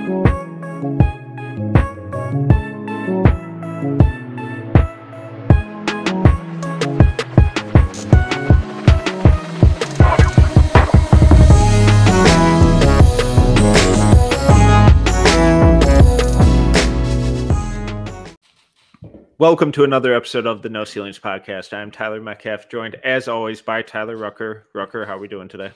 Welcome to another episode of the No Ceilings Podcast. I'm Tyler Metcalf, joined as always by Tyler Rucker. Rucker, how are we doing today?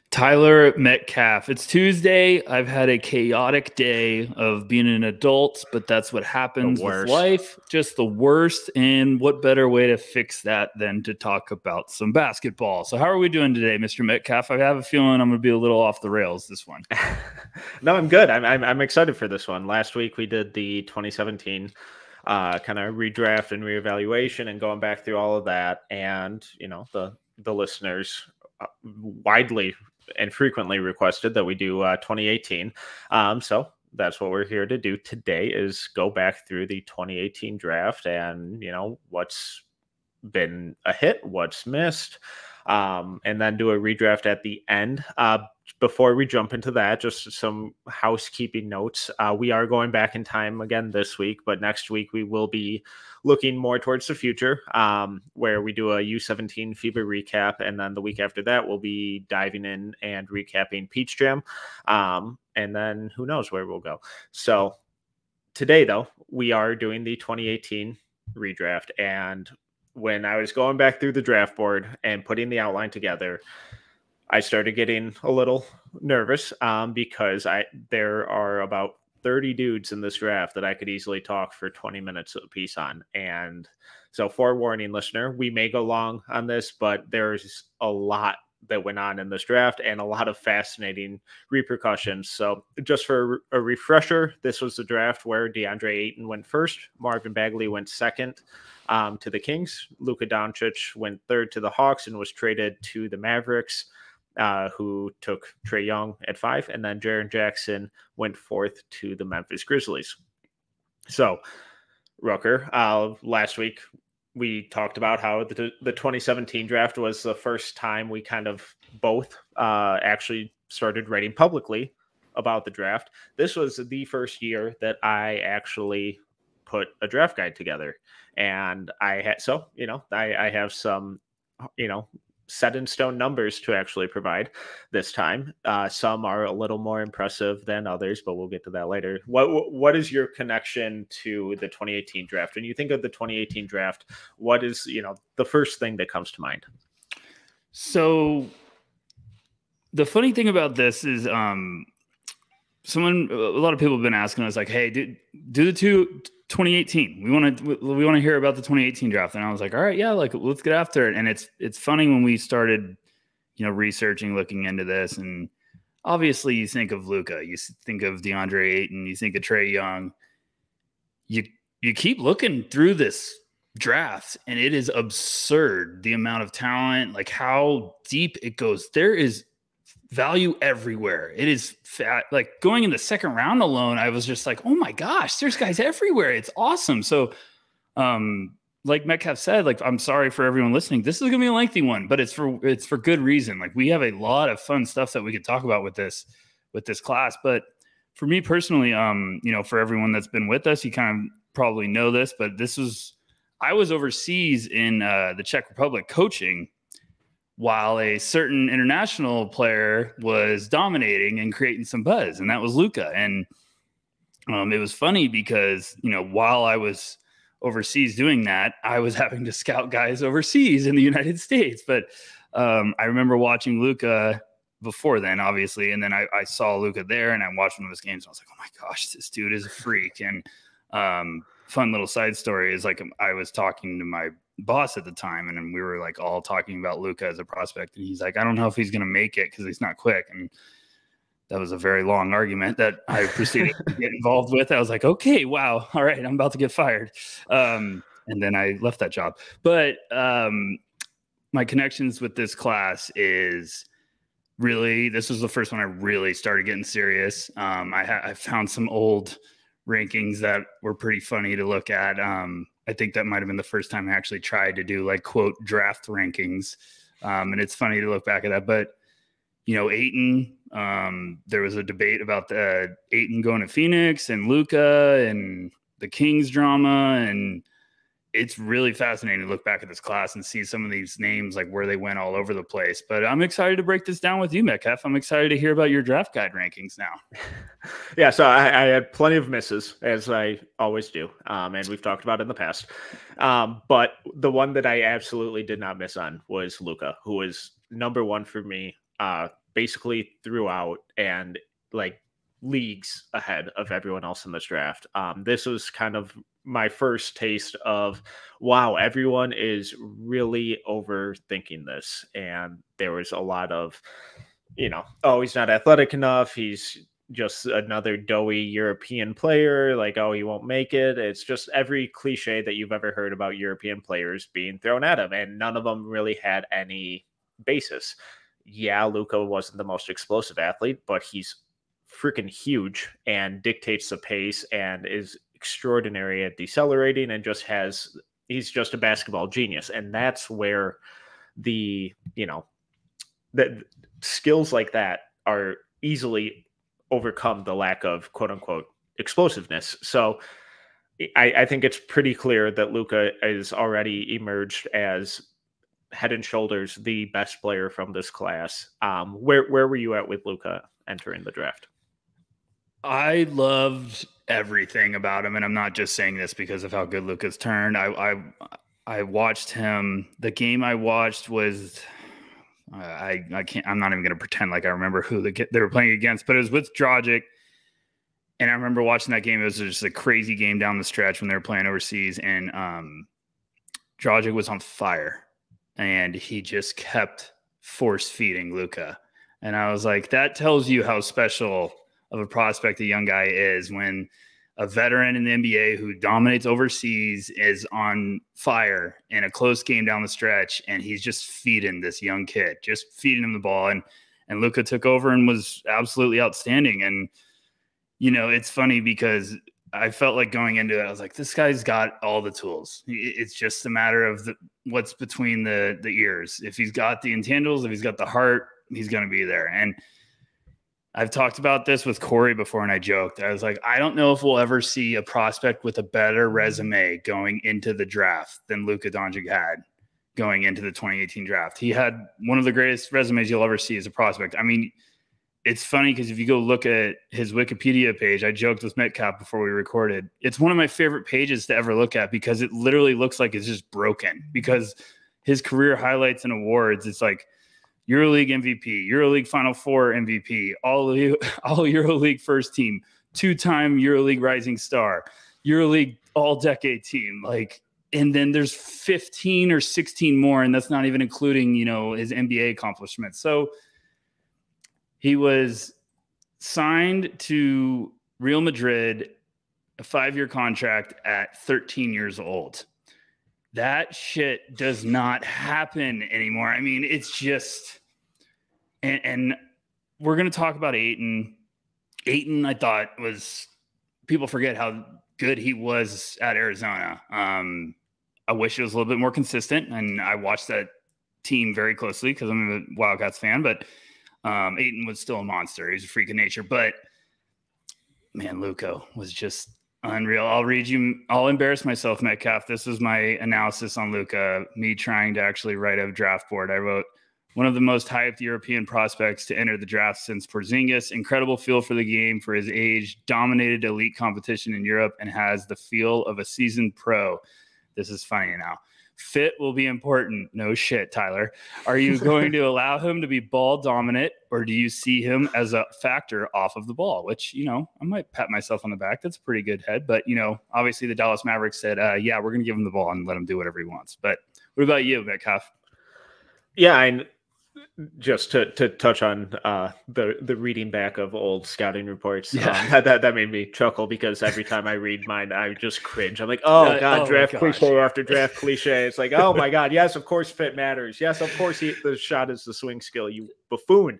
Tyler Metcalf. It's Tuesday. I've had a chaotic day of being an adult, but that's what happens with life. Just the worst. And what better way to fix that than to talk about some basketball? So how are we doing today, Mr. Metcalf? I have a feeling I'm going to be a little off the rails this one. No, I'm good. I'm excited for this one. Last week we did the 2017 kind of redraft and reevaluation and going back through all of that. And, you know, the listeners widely and frequently requested that we do 2018. So that's what we're here to do today, is go back through the 2018 draft and, you know, what's been a hit, what's missed, and then do a redraft at the end. Before we jump into that, just some housekeeping notes. We are going back in time again this week, but next week we will be looking more towards the future, where we do a U17 FIBA recap, and then the week after that we'll be diving in and recapping Peach Jam, and then who knows where we'll go. So today, though, we are doing the 2018 redraft, and when I was going back through the draft board and putting the outline together, I started getting a little nervous because there are about 30 dudes in this draft that I could easily talk for 20 minutes a piece on. And so, forewarning, listener, we may go long on this, but there's a lot that went on in this draft and a lot of fascinating repercussions. So just for a refresher, this was the draft where DeAndre Ayton went first, Marvin Bagley went second to the Kings, Luka Doncic went third to the Hawks and was traded to the Mavericks, who took Trae Young at 5, and then Jaren Jackson went fourth to the Memphis Grizzlies. So, Rucker, last week we talked about how the 2017 draft was the first time we kind of both actually started writing publicly about the draft. This was the first year that I actually put a draft guide together, and I have some, set in stone numbers to actually provide this time. Some are a little more impressive than others, but we'll get to that later. What is your connection to the 2018 draft? When you think of the 2018 draft, what is, the first thing that comes to mind? So the funny thing about this is, a lot of people have been asking us, like, hey, do the 2018. We want to hear about the 2018 draft. And I was like, all right, yeah, like, let's get after it. And it's funny when we started, researching, looking into this, and obviously you think of Luka, you think of DeAndre Ayton, you think of Trae Young. You keep looking through this draft and it is absurd, the amount of talent, like how deep it goes. There is value everywhere. It is like going in the second round alone, I was just like, oh my gosh, there's guys everywhere. It's awesome. So like Metcalf said, like, I'm sorry for everyone listening. This is going to be a lengthy one, but it's for good reason. Like, we have a lot of fun stuff that we could talk about with this class. But for me personally, for everyone that's been with us, you kind of probably know this, but I was overseas in the Czech Republic coaching while a certain international player was dominating and creating some buzz, and that was Luka. And it was funny because, while I was overseas doing that, I was having to scout guys overseas in the United States. But I remember watching Luka before then, obviously, and then I saw Luka there, and I watched one of his games, and I was like, oh my gosh, this dude is a freak. And fun little side story is, like, I was talking to my boss at the time, and then we were like all talking about Luka as a prospect, and he's like, I don't know if he's going to make it because he's not quick. And that was a very long argument that I proceeded to get involved with. I was like, okay, wow, all right, I'm about to get fired. And then I left that job. But my connections with this class is really, this was the first one I really started getting serious. I found some old rankings that were pretty funny to look at. I think that might've been the first time I actually tried to do, like, quote, draft rankings. And it's funny to look back at that, but Ayton. There was a debate about the Ayton going to Phoenix and Luka and the Kings drama. And it's really fascinating to look back at this class and see some of these names, like where they went all over the place. But I'm excited to break this down with you, Metcalf. I'm excited to hear about your draft guide rankings now. Yeah, so I had plenty of misses, as I always do, and we've talked about it in the past. But the one that I absolutely did not miss on was Luka, who was number one for me basically throughout, and like leagues ahead of everyone else in this draft. This was kind of my first taste of, wow, everyone is really overthinking this. And there was a lot of, oh, he's not athletic enough. He's just another doughy European player. Like, oh, he won't make it. It's just every cliche that you've ever heard about European players being thrown at him. And none of them really had any basis. Yeah, Luka wasn't the most explosive athlete, but he's freaking huge and dictates the pace and is extraordinary at decelerating, and he's just a basketball genius. And that's where the skills like that are easily overcome the lack of quote unquote explosiveness. So I think it's pretty clear that Luka is already emerged as head and shoulders the best player from this class. Where were you at with Luka entering the draft? I loved everything about him, and I'm not just saying this because of how good Luka's turned. I watched him. The game I watched was I'm not even going to pretend like I remember who they were playing against, but it was with Dragic. And I remember watching that game. It was just a crazy game down the stretch when they were playing overseas, and Dragic was on fire, and he just kept force feeding Luka. And I was like, that tells you how special of a prospect a young guy is when a veteran in the NBA who dominates overseas is on fire in a close game down the stretch, and he's just feeding this young kid, just feeding him the ball. And Luka took over and was absolutely outstanding. And, it's funny because I felt like going into it, I was like, this guy's got all the tools. It's just a matter of what's between the ears. If he's got the intangibles, if he's got the heart, he's going to be there. And I've talked about this with Corey before, and I joked. I was like, I don't know if we'll ever see a prospect with a better resume going into the draft than Luka Doncic had going into the 2018 draft. He had one of the greatest resumes you'll ever see as a prospect. I mean, it's funny because if you go look at his Wikipedia page, I joked with Metcalf before we recorded, it's one of my favorite pages to ever look at because it literally looks like it's just broken, because his career highlights and awards, it's like EuroLeague MVP, EuroLeague Final Four MVP, all EuroLeague first team, two-time EuroLeague Rising Star, EuroLeague All-Decade Team, and then there's 15 or 16 more, and that's not even including, his NBA accomplishments. So he was signed to Real Madrid, a 5-year contract at 13 years old. That shit does not happen anymore. I mean, it's just, and we're going to talk about Ayton. Ayton, I thought people forget how good he was at Arizona. I wish it was a little bit more consistent, and I watched that team very closely because I'm a Wildcats fan, but Ayton was still a monster. He's a freak of nature, but man, Luka was just unreal. I'll embarrass myself, Metcalf. This was my analysis on Luka, me trying to actually write a draft board. I wrote, one of the most hyped European prospects to enter the draft since Porzingis. Incredible feel for the game for his age, dominated elite competition in Europe, and has the feel of a seasoned pro. This is funny now. Fit will be important. No shit, Tyler. Are you going to allow him to be ball dominant, or do you see him as a factor off of the ball? Which, I might pat myself on the back. That's a pretty good head. But, obviously the Dallas Mavericks said, yeah, we're going to give him the ball and let him do whatever he wants. But what about you, Metcalf? Yeah, just to touch on the reading back of old scouting reports, that made me chuckle, because every time I read mine, I just cringe. I'm like, draft cliche after draft cliche. It's like, oh my God, yes, of course fit matters. Yes, of course the shot is the swing skill, you buffoon.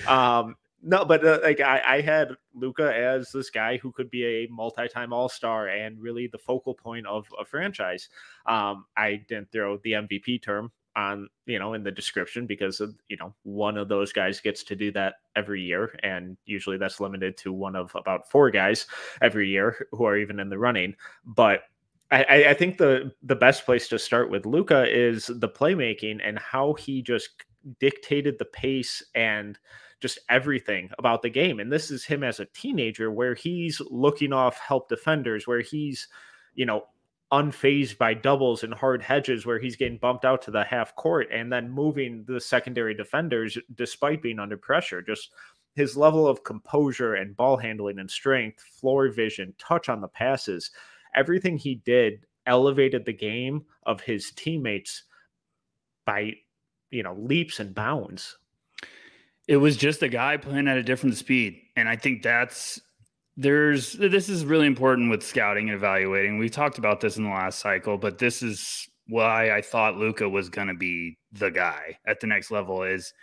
No, but I had Luka as this guy who could be a multi-time all-star and really the focal point of a franchise. I didn't throw the MVP term on, in the description because of, one of those guys gets to do that every year. And usually that's limited to one of about 4 guys every year who are even in the running. But I think the best place to start with Luka is the playmaking and how he just dictated the pace and just everything about the game. And this is him as a teenager where he's looking off help defenders, where he's, unfazed by doubles and hard hedges, where he's getting bumped out to the half court and then moving the secondary defenders despite being under pressure. Just his level of composure and ball handling and strength, floor vision, touch on the passes, everything he did elevated the game of his teammates by, leaps and bounds. It was just a guy playing at a different speed. And I think this is really important with scouting and evaluating. We talked about this in the last cycle, but this is why I thought Luka was going to be the guy at the next level. Is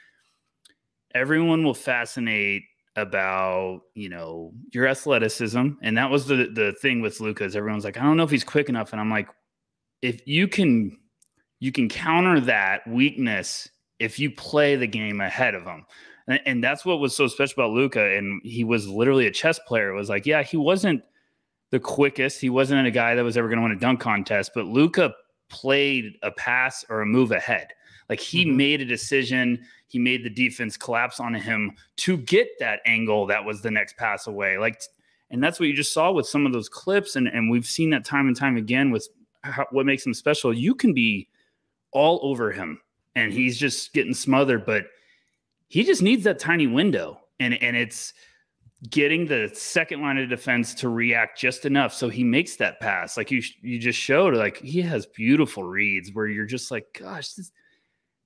everyone will fascinate about, your athleticism. And that was the thing with Luka, is everyone's like, I don't know if he's quick enough. And I'm like, if you can counter that weakness if you play the game ahead of him. And that's what was so special about Luka. And he was literally a chess player. It was like, yeah, he wasn't the quickest. He wasn't a guy that was ever going to win a dunk contest, but Luka played a pass or a move ahead. Like he made a decision. He made the defense collapse on him to get that angle that was the next pass away. And that's what you just saw with some of those clips. And we've seen that time and time again with what makes him special. You can be all over him and he's just getting smothered, but he just needs that tiny window. And it's getting the second line of defense to react just enough so he makes that pass. Like you just showed, like he has beautiful reads where you're just like, gosh,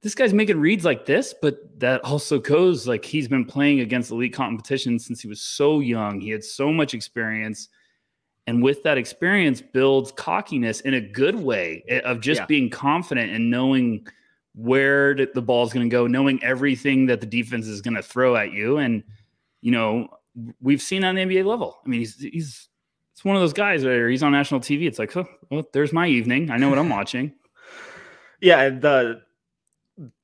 this guy's making reads like this, but that also goes like he's been playing against elite competition since he was so young. He had so much experience. And with that experience builds cockiness in a good way of just being confident and knowing where the ball is going to go, knowing everything that the defense is going to throw at you. And, we've seen on the NBA level. I mean, it's one of those guys where he's on national TV. It's like, oh, well, there's my evening. I know what I'm watching. Yeah. The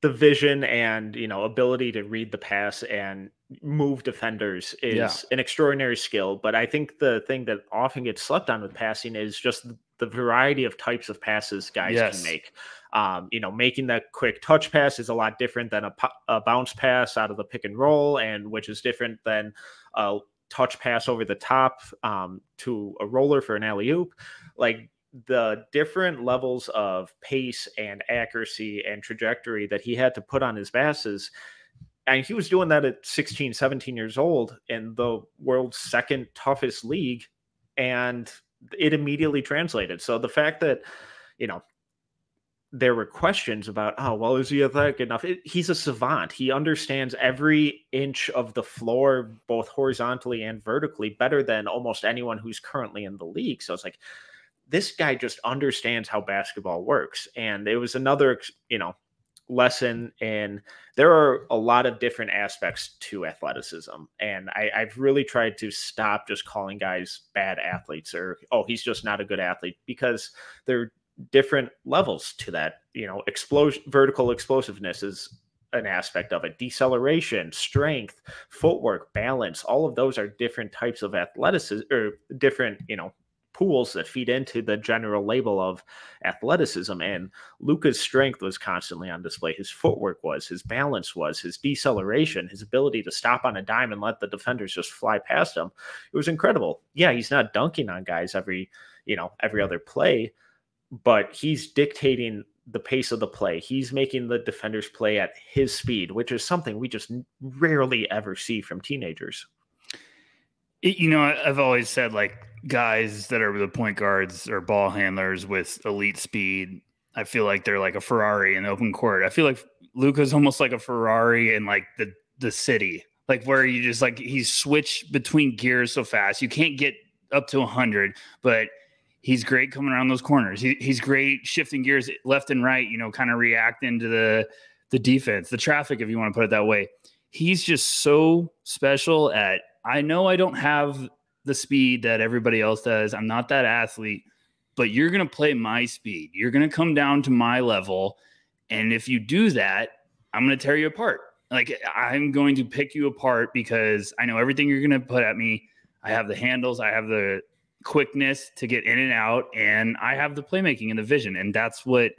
vision and, ability to read the pass and move defenders is an extraordinary skill. But I think the thing that often gets slept on with passing is just the variety of types of passes guys can make. Making that quick touch pass is a lot different than a bounce pass out of the pick and roll, and which is different than a touch pass over the top to a roller for an alley-oop. Like the different levels of pace and accuracy and trajectory that he had to put on his passes. And he was doing that at 16, 17 years old in the world's second toughest league. And it immediately translated. So the fact that, there were questions about, oh, well, is he athletic enough? He's a savant. He understands every inch of the floor, both horizontally and vertically, better than almost anyone who's currently in the league. So it's like, this guy just understands how basketball works. And it was another, lesson in there are a lot of different aspects to athleticism. And I've really tried to stop just calling guys bad athletes or, oh, he's just not a good athlete, because they're different levels to that. Vertical explosiveness is an aspect of it. Deceleration, strength, footwork, balance, all of those are different types of athleticism, or different, pools that feed into the general label of athleticism. And Luka's strength was constantly on display. His footwork was, his balance was, his deceleration, his ability to stop on a dime and let the defenders just fly past him. It was incredible. Yeah, he's not dunking on guys every other play, but he's dictating the pace of the play. He's making the defenders play at his speed, which is something we just rarely ever see from teenagers. I've always said, like, guys that are the point guards or ball handlers with elite speed, I feel like they're like a Ferrari in the open court. I feel like Luka's almost like a Ferrari in like the city, like where you just like he's switched between gears so fast. You can't get up to 100, but he's great coming around those corners. He's great shifting gears left and right, kind of reacting to the defense, the traffic, if you want to put it that way. He's just so special at, I know I don't have the speed that everybody else does. I'm not that athlete, but you're going to play my speed. You're going to come down to my level And if you do that, I'm going to tear you apart. Like, I'm going to pick you apart because I know everything you're going to put at me. I have the handles. I have the quickness to get in and out, and I have the playmaking and the vision. And that's what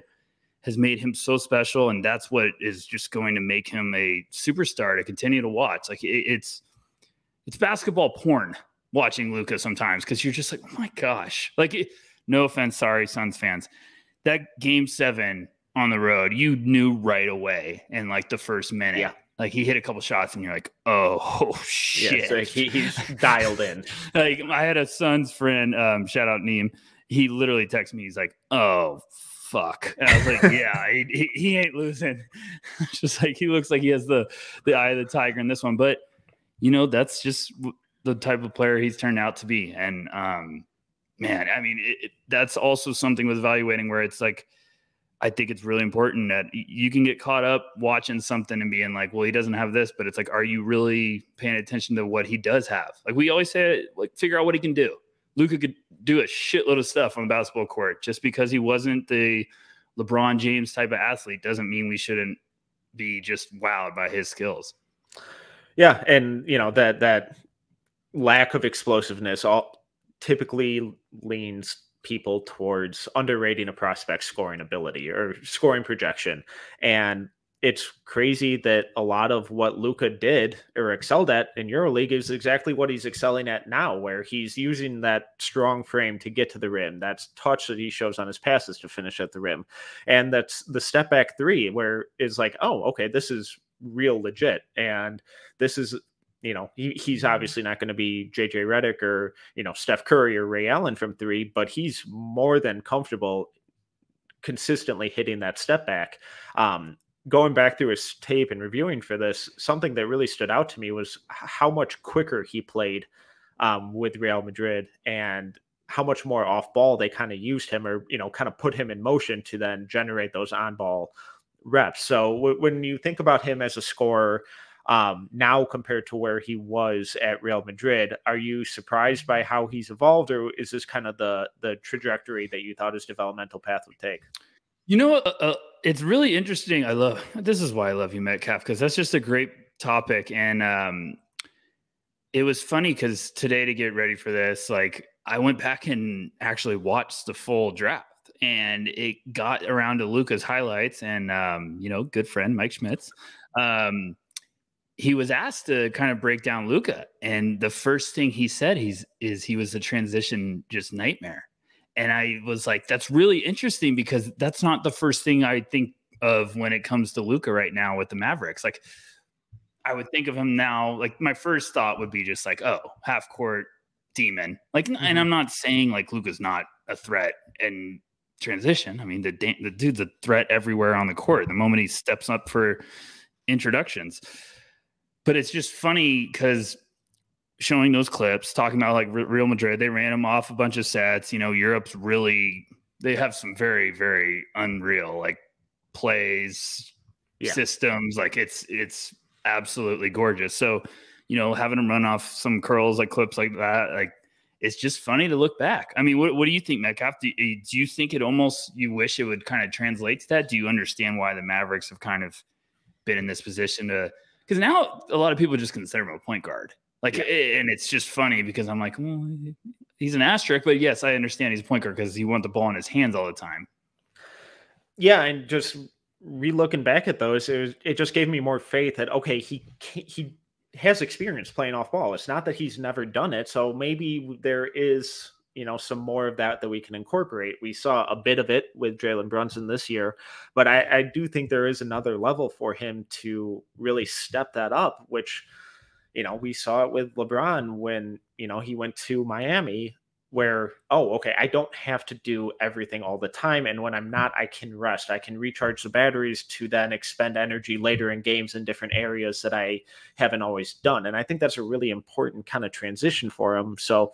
has made him so special. And that's what is just going to make him a superstar to continue to watch. Like, it's basketball porn watching Luka sometimes, because you're just like, oh my gosh. Like, no offense, sorry, Suns fans. That game 7 on the road, you knew right away in like the first minute. Yeah. Like, he hit a couple shots and you're like, oh shit. Yeah, so he's dialed in. Like, I had a Suns friend, shout out Neem. He literally texted me. He's like, oh fuck. And I was like, yeah, he ain't losing. Just like, he looks like he has the eye of the tiger in this one. But you know, that's just the type of player he's turned out to be. And man, I mean, that's also something with evaluating where it's like, I think it's really important that you can get caught up watching something and being like, well, he doesn't have this, but it's like, are you really paying attention to what he does have? Like, we always say, like, figure out what he can do. Luka could do a shitload of stuff on the basketball court. Just because he wasn't the LeBron James type of athlete doesn't mean we shouldn't be just wowed by his skills. Yeah, and you know, that lack of explosiveness typically leans people towards underrating a prospect's scoring ability or scoring projection. And it's crazy that a lot of what Luka did or excelled at in EuroLeague is exactly what he's excelling at now, where he's using that strong frame to get to the rim. That's touch that he shows on his passes to finish at the rim. And that's the step back 3, where it's like, oh, okay, this is real legit. And this is, you know, he's obviously not going to be JJ Redick or, you know, Steph Curry or Ray Allen from 3, but he's more than comfortable consistently hitting that step back. Going back through his tape and reviewing for this, something that really stood out to me was how much quicker he played with Real Madrid, and how much more off ball they kind of used him, or, you know, kind of put him in motion to then generate those on ball reps. So when you think about him as a scorer, now compared to where he was at Real Madrid, are you surprised by how he's evolved, or is this kind of the trajectory that you thought his developmental path would take? You know, it's really interesting. This is why I love you, Metcalf, because that's just a great topic. And it was funny because today, to get ready for this, like, I went back and actually watched the full draft, and it got around to Luka's highlights, and you know, good friend Mike Schmitz, he was asked to kind of break down Luka, and the first thing he said he was a transition just nightmare. And I was like, that's really interesting, because that's not the first thing I think of when it comes to Luka right now with the Mavericks. Like, I would think of him now, like, my first thought would be just like, oh, half court demon. Like, and I'm not saying like Luka's not a threat in transition. I mean, the dude's a threat everywhere on the court the moment he steps up for introductions. But it's just funny because showing those clips, talking about like Real Madrid, they ran him off a bunch of sets. You know, Europe's really, they have some very, very unreal like plays, systems. Like, it's absolutely gorgeous. So, you know, having him run off some curls, like clips like that, like, it's just funny to look back. I mean, what do you think, Metcalf? Do you think it almost, you wish it would kind of translate to that? Do you understand why the Mavericks have kind of been in this position to, because now a lot of people just consider him a point guard. Like, and it's just funny because I'm like, well, he's an asterisk, but yes, I understand he's a point guard because he wants the ball in his hands all the time. Yeah, and just re-looking back at those, it just gave me more faith that, okay, he has experience playing off ball. It's not that he's never done it, so maybe there is, you know, some more of that we can incorporate. We saw a bit of it with Jalen Brunson this year, but I do think there is another level for him to really step that up, which, you know, we saw it with LeBron when, you know, he went to Miami, where, oh, okay, I don't have to do everything all the time. And when I'm not, I can rest. I can recharge the batteries to then expend energy later in games in different areas that I haven't always done. And I think that's a really important kind of transition for him. So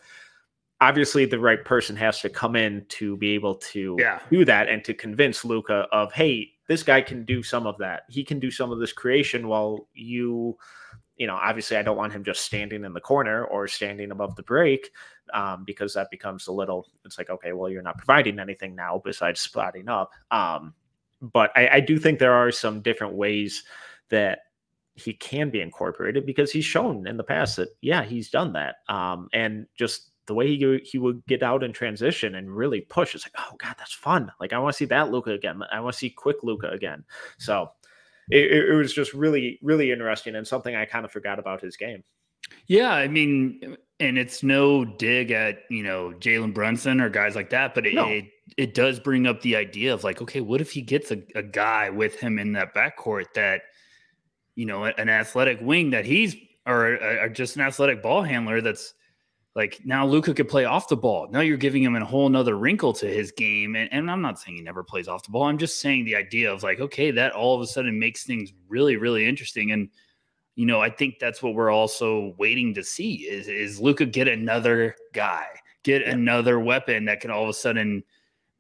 obviously the right person has to come in to be able to do that, and to convince Luka of, hey, this guy can do some of that. He can do some of this creation while you know, obviously I don't want him just standing in the corner or standing above the break, because that becomes a little, it's like, okay, well, you're not providing anything now besides spotting up. but I do think there are some different ways that he can be incorporated, because he's shown in the past that, yeah, he's done that. And just the way he would get out in transition and really push, it's like, oh God, that's fun. Like, I want to see that Luka again. I want to see quick Luka again. So it was just really, really interesting, and something I kind of forgot about his game. Yeah, I mean, and it's no dig at, Jalen Brunson or guys like that, but it does bring up the idea of like, okay, what if he gets a guy with him in that backcourt that, an athletic wing that or just an athletic ball handler that's like, now Luka could play off the ball. Now you're giving him a whole nother wrinkle to his game. And I'm not saying he never plays off the ball. I'm just saying the idea of like, okay, that all of a sudden makes things really, really interesting. And, I think that's what we're also waiting to see is Luka get another guy, another weapon that can all of a sudden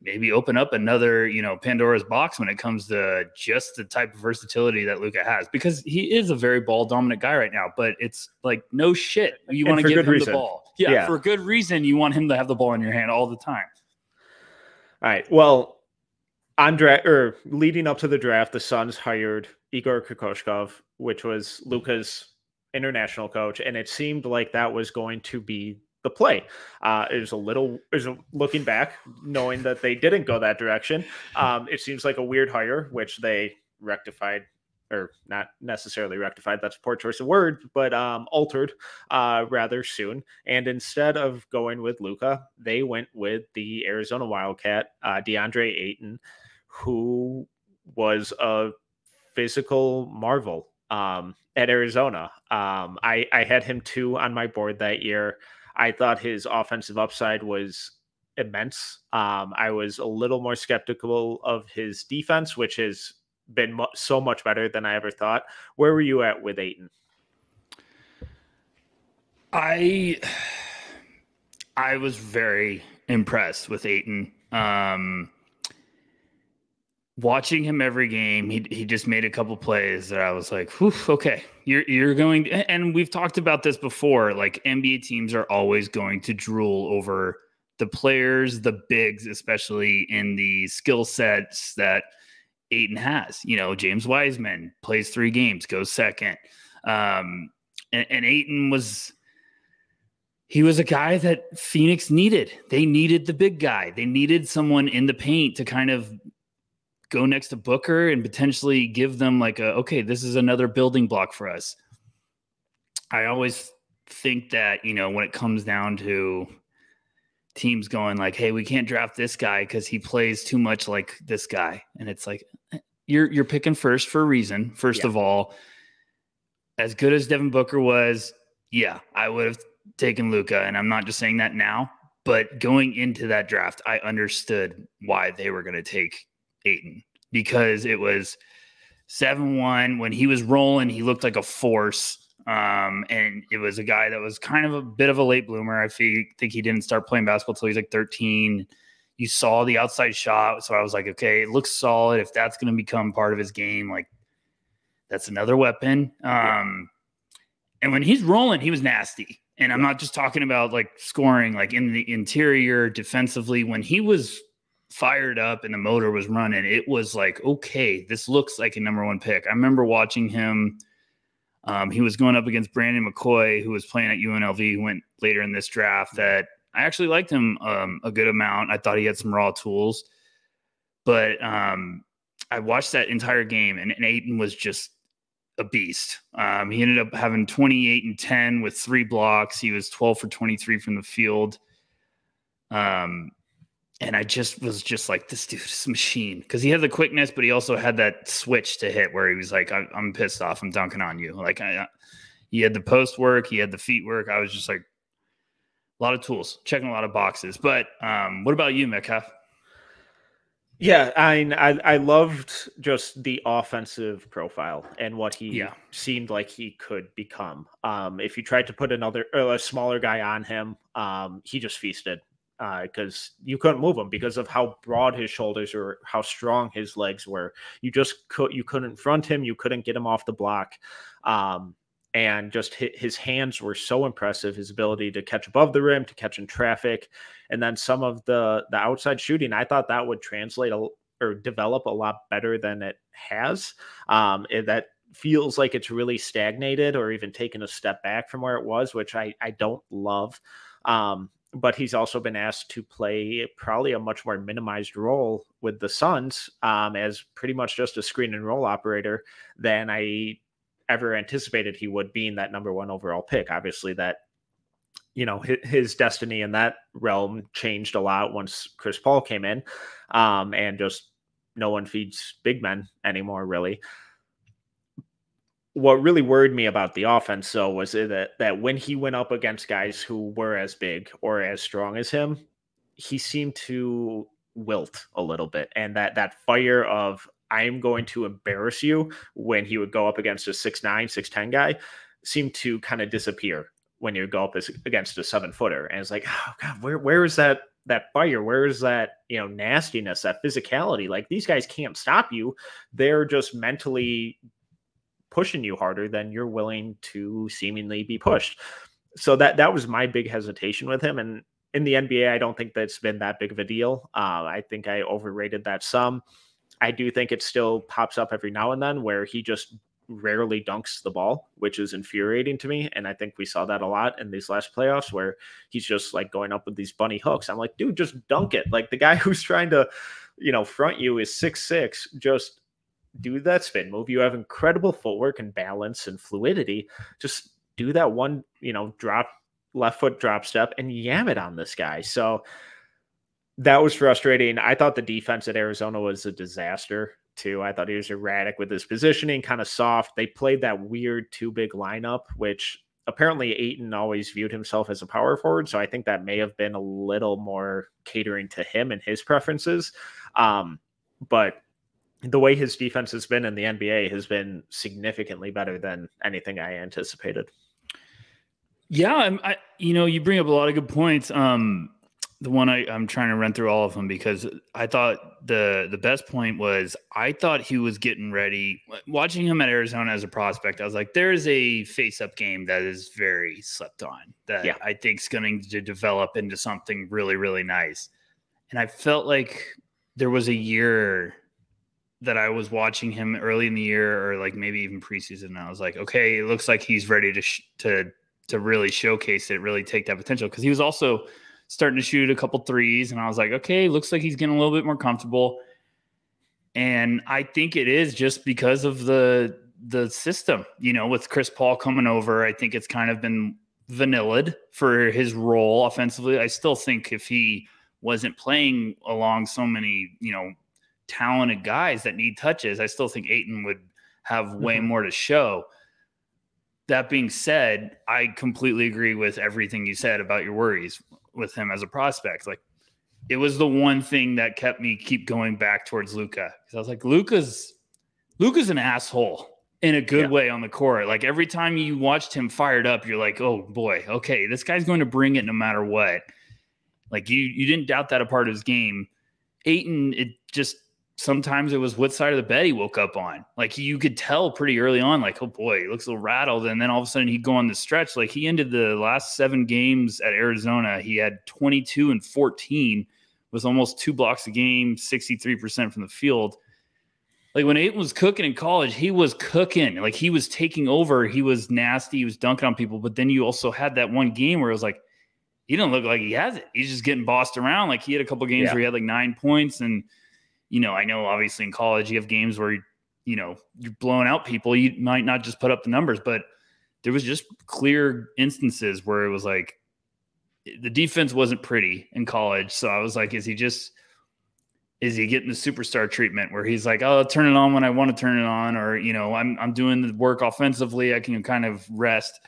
maybe open up another, Pandora's box when it comes to just the type of versatility that Luka has, because he is a very ball dominant guy right now, but it's like, no shit. You want to give him the ball. Yeah, for good reason. You want him to have the ball in your hand all the time. All right. Well, leading up to the draft, the Suns hired Igor Kokoshkov, which was Luka's international coach. And it seemed like that was going to be the play. Looking back, knowing that they didn't go that direction, it seems like a weird hire, which they rectified, or not necessarily rectified, that's a poor choice of word, but altered rather soon. And instead of going with Luka, they went with the Arizona Wildcat, DeAndre Ayton, who was a physical marvel at Arizona. I had him 2 on my board that year. I thought his offensive upside was immense. I was a little more skeptical of his defense, which has been so much better than I ever thought. Where were you at with Ayton? I was very impressed with Ayton. Watching him every game, he just made a couple plays that I was like, okay, you're going – and we've talked about this before. Like, NBA teams are always going to drool over the players, the bigs, especially in the skill sets that Ayton has. James Wiseman plays 3 games, goes second. And Ayton was – he was a guy that Phoenix needed. They needed the big guy. They needed someone in the paint to kind of – go next to Booker and potentially give them like okay, this is another building block for us. I always think that, when it comes down to teams going like, hey, we can't draft this guy because he plays too much like this guy. And it's like, you're picking first for a reason. First of all, as good as Devin Booker was, I would have taken Luka. And I'm not just saying that now, but going into that draft, I understood why they were going to take Ayton, because it was 7-1. When he was rolling, he looked like a force. And it was a guy that was kind of a bit of a late bloomer. I think he didn't start playing basketball till he was like 13. You saw the outside shot. So I was like, okay, it looks solid. If that's going to become part of his game, like, that's another weapon. And when he's rolling, he was nasty. And I'm not just talking about like scoring, like in the interior defensively. When he was fired up and the motor was running, it was like, okay, this looks like a number 1 pick. I remember watching him. He was going up against Brandon McCoy, who was playing at UNLV, who went later in this draft. That I actually liked him a good amount. I thought he had some raw tools, but I watched that entire game, and Ayton was just a beast. He ended up having 28 and 10 with 3 blocks. He was 12 for 23 from the field. And I was just like, this dude is a machine, because he had the quickness, but he also had that switch to hit where he was like, I'm pissed off. I'm dunking on you. Like, he had the post work. He had the feet work. I was just like, a lot of tools, checking a lot of boxes. But what about you, Metcalf? Yeah, I loved just the offensive profile and what he seemed like he could become. If you tried to put a smaller guy on him, he just feasted. Because you couldn't move him because of how broad his shoulders were, how strong his legs were. You couldn't front him. You couldn't get him off the block. And just his hands were so impressive. His ability to catch above the rim, to catch in traffic. And then some of the outside shooting, I thought that would translate or develop a lot better than it has. That feels like it's really stagnated or even taken a step back from where it was, which I don't love. But he's also been asked to play probably a much more minimized role with the Suns as pretty much just a screen and roll operator than I ever anticipated he would, being that number 1 overall pick. Obviously that, his destiny in that realm changed a lot once Chris Paul came in, and just no one feeds big men anymore, really. What really worried me about the offense, though, was that when he went up against guys who were as big or as strong as him, he seemed to wilt a little bit. And that fire of, I'm going to embarrass you, when he would go up against a 6'9", 6'10" guy, seemed to kind of disappear when you go up against a 7-footer. And it's like, oh God, where is that fire? Where is that, nastiness, that physicality? Like, these guys can't stop you. They're just mentally pushing you harder than you're willing to seemingly be pushed. So that was my big hesitation with him. And in the NBA, I don't think that's been that big of a deal. I think I overrated that some. I do think it still pops up every now and then where he just rarely dunks the ball, which is infuriating to me. And I think we saw that a lot in these last playoffs where he's just like going up with these bunny hooks. I'm like, dude, just dunk it. Like, the guy who's trying to, front you is 6'6", just do that spin move. You have incredible footwork and balance and fluidity. Just do that one, left foot drop step and yam it on this guy. So that was frustrating. I thought the defense at Arizona was a disaster too. I thought he was erratic with his positioning, kind of soft. They played that weird 2-big lineup, which apparently Ayton always viewed himself as a power forward. So I think that may have been a little more catering to him and his preferences. But the way his defense has been in the NBA has been significantly better than anything I anticipated. Yeah, you bring up a lot of good points. The one I'm trying to run through all of them because I thought the best point was I thought he was getting ready. Watching him at Arizona as a prospect, I was like, there's a face-up game that is very slept on that I think is going to develop into something really, really nice. And I felt like there was a year that I was watching him early in the year or like maybe even preseason. And I was like, okay, it looks like he's ready to really showcase it, really take that potential. Cause he was also starting to shoot a couple threes. And I was like, okay, looks like he's getting a little bit more comfortable. And I think it is just because of the system, with Chris Paul coming over. I think it's kind of been vanillaed for his role offensively. I still think if he wasn't playing along so many, talented guys that need touches, I still think Ayton would have way more to show. That being said, I completely agree with everything you said about your worries with him as a prospect. Like, it was the one thing that kept me keep going back towards Luka. Because I was like, Luka's an asshole in a good way on the court. Like, every time you watched him fired up, you're like, oh boy, okay, this guy's going to bring it no matter what. Like, you didn't doubt that a part of his game. Ayton, it just sometimes it was what side of the bed he woke up on. Like, you could tell pretty early on, like, oh boy, he looks a little rattled. And then all of a sudden he'd go on the stretch. Like, he ended the last 7 games at Arizona. He had 22 and 14 with almost 2 blocks a game, 63% from the field. Like, when Ayton was cooking in college, he was cooking. Like, he was taking over. He was nasty. He was dunking on people. But then you also had that one game where it was like, he don't look like he has it. He's just getting bossed around. Like, he had a couple games where he had like 9 points. And, I know obviously in college you have games where, you're blowing out people. You might not just put up the numbers, but there was just clear instances where it was like the defense wasn't pretty in college. So I was like, is he getting the superstar treatment where he's like, oh, I'll turn it on when I want to turn it on, or, I'm doing the work offensively, I can kind of rest.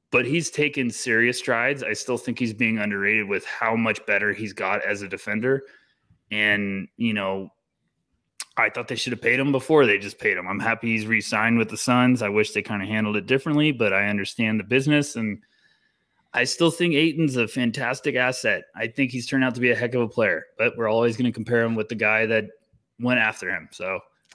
But he's taken serious strides. I still think he's being underrated with how much better he's got as a defender. And, I thought they should have paid him before they just paid him. I'm happy he's re-signed with the Suns. I wish they kind of handled it differently, but I understand the business. And I still think Ayton's a fantastic asset. I think he's turned out to be a heck of a player, but we're always going to compare him with the guy that went after him.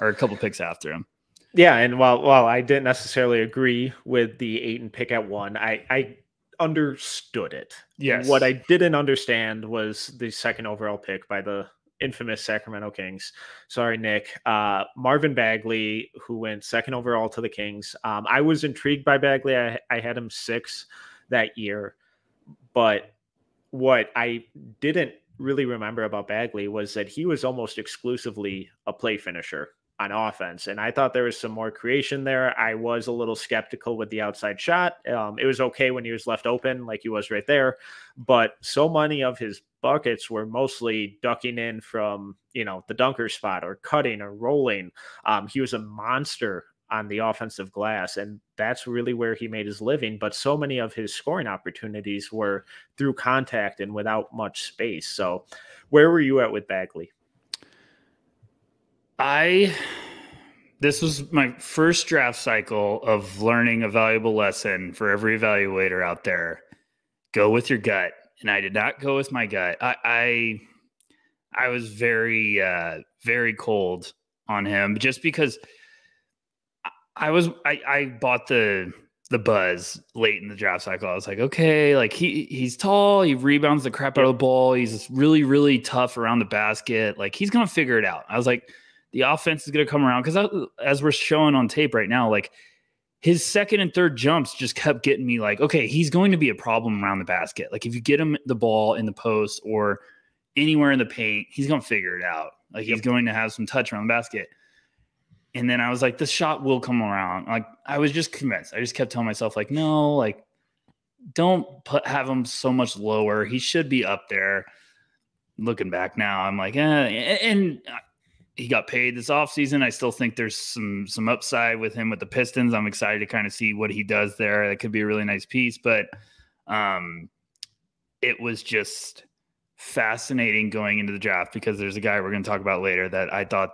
Or a couple picks after him. Yeah. And while I didn't necessarily agree with the Ayton pick at 1, I understood it. Yes. What I didn't understand was the second overall pick by the infamous Sacramento Kings. Sorry, Nick. Marvin Bagley, who went second overall to the Kings. I was intrigued by Bagley. I had him 6 that year, but what I didn't really remember about Bagley was that he was almost exclusively a play finisher on offense. And I thought there was some more creation there. I was a little skeptical with the outside shot. It was okay when he was left open, like he was right there. But so many of his buckets were mostly ducking in from, the dunker spot or cutting or rolling. He was a monster on the offensive glass, and that's really where he made his living. But so many of his scoring opportunities were through contact and without much space. So where were you at with Bagley? This was my first draft cycle of learning a valuable lesson for every evaluator out there. Go with your gut. And I did not go with my gut. I was very, very cold on him just because I bought the buzz late in the draft cycle. I was like, okay, like he's tall, he rebounds the crap out of the ball. He's really, really tough around the basket. Like he's going to figure it out. I was like, the offense is going to come around because as we're showing on tape right now, like his second and third jumps just kept getting me like, okay, he's going to be a problem around the basket. Like if you get him the ball in the post or anywhere in the paint, he's going to figure it out. Like he's going to have some touch around the basket. And then I was like, the shot will come around. Like I was just convinced. I just kept telling myself like, no, like don't have him so much lower. He should be up there. Looking back now, I'm like, and he got paid this offseason. I still think there's some upside with him with the Pistons. I'm excited to kind of see what he does there. That could be a really nice piece. But it was just fascinating going into the draft because there's a guy we're going to talk about later that I thought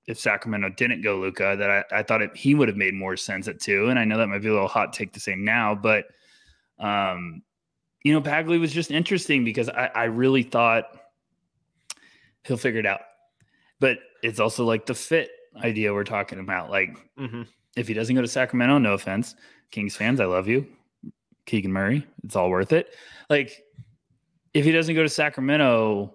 if Sacramento didn't go Luka, that I thought he would have made more sense at 2. And I know that might be a little hot take to say now, but Bagley was just interesting because I really thought he'll figure it out. But it's also like the fit idea we're talking about. Like, if he doesn't go to Sacramento, no offense, Kings fans, I love you. Keegan Murray, it's all worth it. Like, if he doesn't go to Sacramento,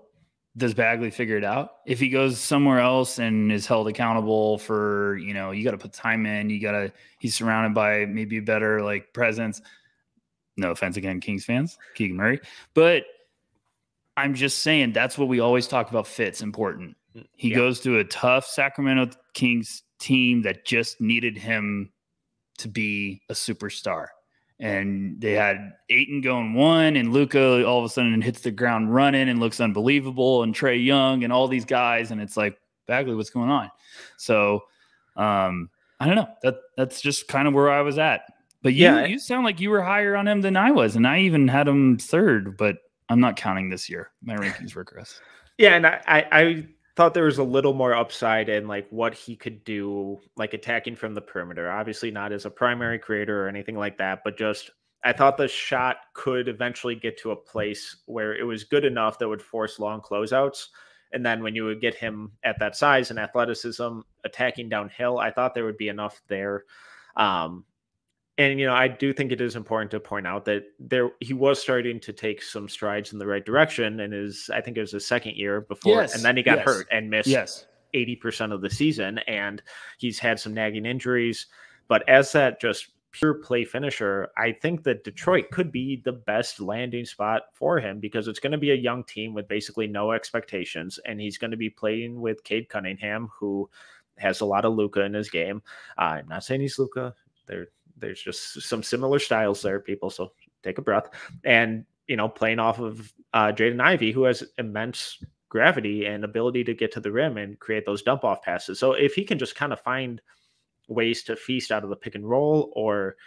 does Bagley figure it out? If he goes somewhere else and is held accountable for, you got to put time in, he's surrounded by maybe a better like presence. No offense again, Kings fans, Keegan Murray. But I'm just saying that's what we always talk about. Fit's important. He goes to a tough Sacramento Kings team that just needed him to be a superstar. And they had Ayton going 1, and Luka all of a sudden hits the ground running and looks unbelievable, and Trae Young and all these guys. And it's like, Bagley, what's going on? So I don't know. That's just kind of where I was at. But you sound like you were higher on him than I was. And I even had him 3rd, but I'm not counting this year. My rankings were Chris. Yeah, and I thought there was a little more upside in like what he could do, like attacking from the perimeter. Obviously not as a primary creator or anything like that, but just I thought the shot could eventually get to a place where it was good enough that would force long closeouts. And then when you would get him at that size and athleticism attacking downhill, I thought there would be enough there. And, I do think it is important to point out that he was starting to take some strides in the right direction. And I think it was his second year before, and then he got hurt and missed 80% of the season. And he's had some nagging injuries. But as that just pure play finisher, I think that Detroit could be the best landing spot for him because it's going to be a young team with basically no expectations. And he's going to be playing with Cade Cunningham, who has a lot of Luka in his game. I'm not saying he's Luka. There's just some similar styles there, people. So take a breath. And, playing off of Jaden Ivey, who has immense gravity and ability to get to the rim and create those dump off passes. So if he can just kind of find ways to feast out of the pick and roll or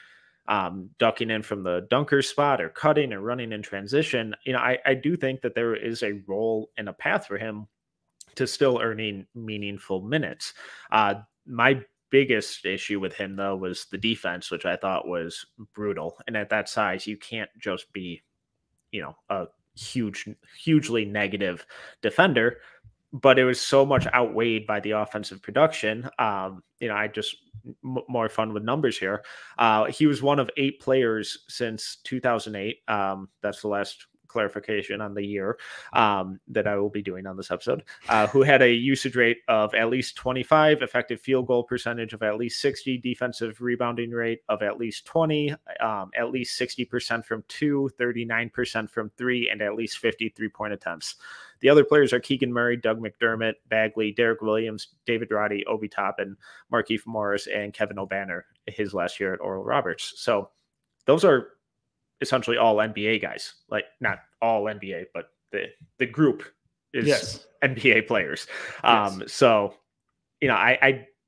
ducking in from the dunker spot or cutting or running in transition, I do think that there is a role and a path for him to still earning meaningful minutes. My biggest issue with him, though, was the defense, which I thought was brutal. And at that size, you can't just be, a hugely negative defender. But it was so much outweighed by the offensive production. I just more fun with numbers here. He was one of 8 players since 2008. That's the last clarification on the year that I will be doing on this episode, who had a usage rate of at least 25, effective field goal percentage of at least 60, defensive rebounding rate of at least 20, at least 60% from 2, 39% from 3, and at least 50 3-point attempts. The other players are Keegan Murray, Doug McDermott, Bagley, Derek Williams, David Roddy, Obi Toppin, Markieff Morris, and Kevin O'Banner his last year at Oral Roberts. So those are essentially all NBA guys. Like, not all NBA, but the group is NBA players. So, you know,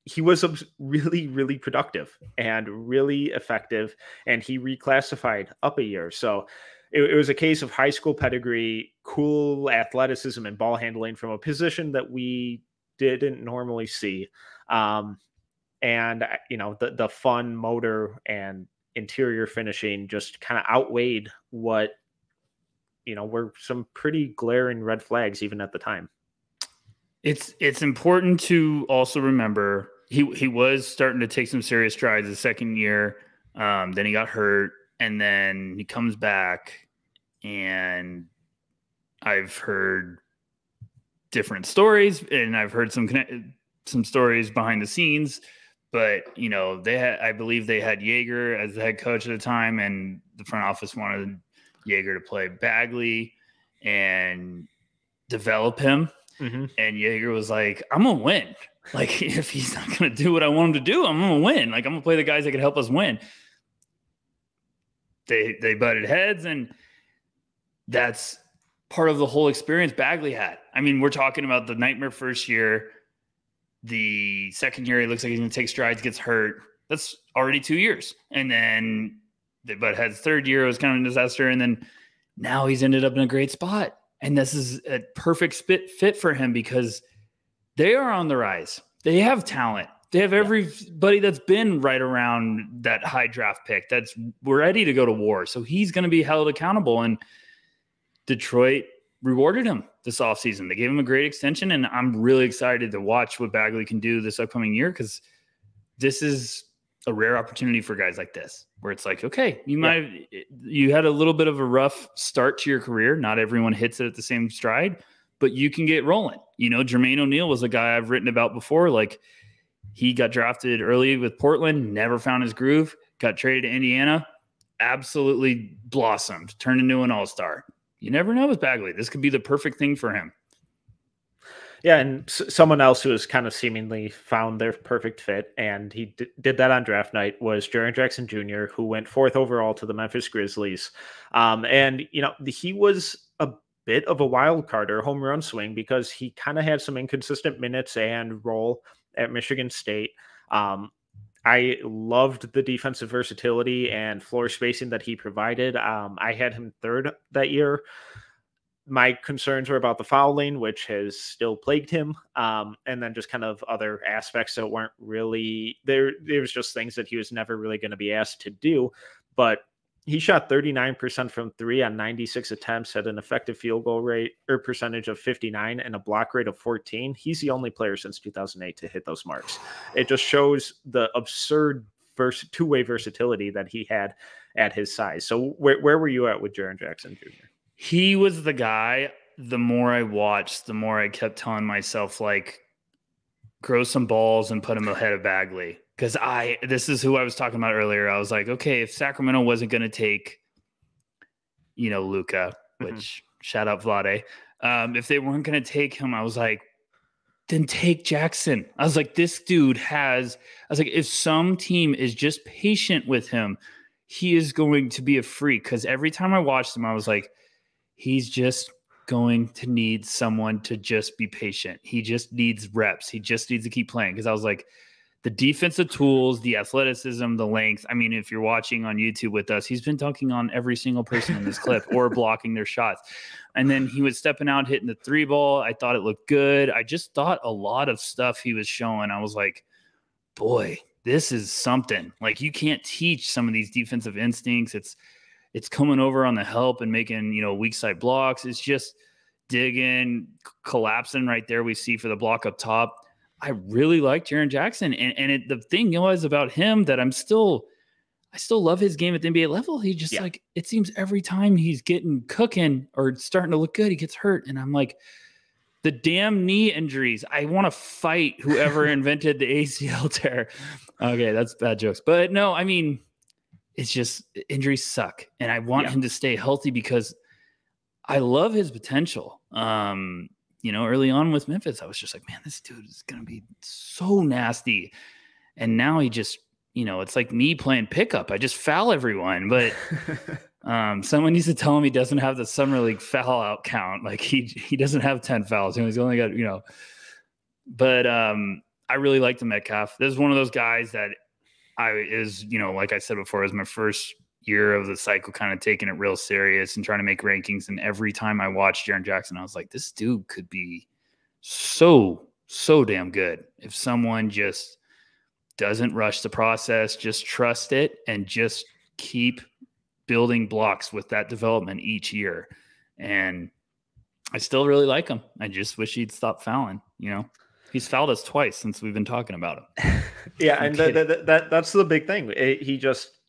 he was really, really productive and really effective, and he reclassified up a year. So it was a case of high school pedigree, cool athleticism and ball handling from a position that we didn't normally see. And, you know, the fun motor and interior finishing just kind of outweighed what, you know, were some pretty glaring red flags even at the time. It's important to also remember he was starting to take some serious strides the second year. Then he got hurt, and then he comes back, and I've heard different stories, and I've heard some stories behind the scenes. But, you know, I believe they had Jaeger as the head coach at the time, and the front office wanted Jaeger to play Bagley and develop him. Mm-hmm. And Jaeger was like, I'm going to win. Like, if he's not going to do what I want him to do, I'm going to win. Like, I'm going to play the guys that can help us win. They butted heads, and that's part of the whole experience Bagley had. I mean, we're talking about the nightmare first year. The second year, he looks like he's going to take strides, gets hurt. That's already 2 years. And then they butt heads third year. It was kind of a disaster. And then now he's ended up in a great spot. And this is a perfect fit for him because they are on the rise. They have talent. They have everybody that's been right around that high draft pick that's ready to go to war. So he's going to be held accountable. And Detroit rewarded him this offseason. They gave him a great extension, and I'm really excited to watch what Bagley can do this upcoming year because this is a rare opportunity for guys like this, where it's like, okay, you had a little bit of a rough start to your career. Not everyone hits it at the same stride, but you can get rolling. You know, Jermaine O'Neal was a guy I've written about before. Like, he got drafted early with Portland, never found his groove, got traded to Indiana, absolutely blossomed, turned into an all-star. You never know with Bagley. This could be the perfect thing for him. Yeah, and someone else who has kind of seemingly found their perfect fit, and he did that on draft night, was Jaren Jackson Jr., who went 4th overall to the Memphis Grizzlies. And, you know, he was a bit of a wild card or home run swing because he kind of had some inconsistent minutes and role at Michigan State. I loved the defensive versatility and floor spacing that he provided. I had him 3rd that year. My concerns were about the fouling, which has still plagued him. And then just kind of other aspects that weren't really there. There was just things that he was never really going to be asked to do. But he shot 39% from 3 on 96 attempts, had an effective field goal rate or percentage of 59 and a block rate of 14. He's the only player since 2008 to hit those marks. It just shows the absurd two-way versatility that he had at his size. So where were you at with Jaren Jackson Jr.? He was the guy, the more I watched, the more I kept telling myself, like, grow some balls and put him ahead of Bagley. Because this is who I was talking about earlier. I was like, okay, if Sacramento wasn't going to take, you know, Luka, which shout out Vlade, if they weren't going to take him, I was like, then take Jackson. I was like, this dude if some team is just patient with him, he is going to be a freak. Because every time I watched him, I was like, he's just going to need someone to just be patient. He just needs reps. He just needs to keep playing. Because I was like, the defensive tools, the athleticism, the length. I mean, if you're watching on YouTube with us, he's been dunking on every single person in this clip or blocking their shots. And then he was stepping out, hitting the 3 ball. I thought it looked good. I just thought a lot of stuff he was showing. I was like, boy, this is something. Like, you can't teach some of these defensive instincts. It's coming over on the help and making, you know, weak side blocks. It's just digging, collapsing right there. We see for the block up top. I really like Jaren Jackson. And the thing was about him that I still love his game at the NBA level. He just like, it seems every time he's getting cooking or starting to look good, he gets hurt. And I'm like, the damn knee injuries. I want to fight whoever invented the ACL tear. Okay, that's bad jokes. But no, I mean, it's just injuries suck. And I want him to stay healthy because I love his potential. Early on with Memphis, I was just like, man, this dude is going to be so nasty. And now he just, it's like me playing pickup. I just foul everyone. But someone needs to tell him he doesn't have the summer league foul out count. Like he doesn't have 10 fouls. He's only got, But I really like the Metcalf. This is one of those guys that like I said before, it was my first year of the cycle, kind of taking it real serious and trying to make rankings. And every time I watched Jaren Jackson, I was like, this dude could be so damn good if someone just doesn't rush the process, just trust it and just keep building blocks with that development each year. And I still really like him. I just wish he'd stop fouling. He's fouled us twice since we've been talking about him. And that's the big thing.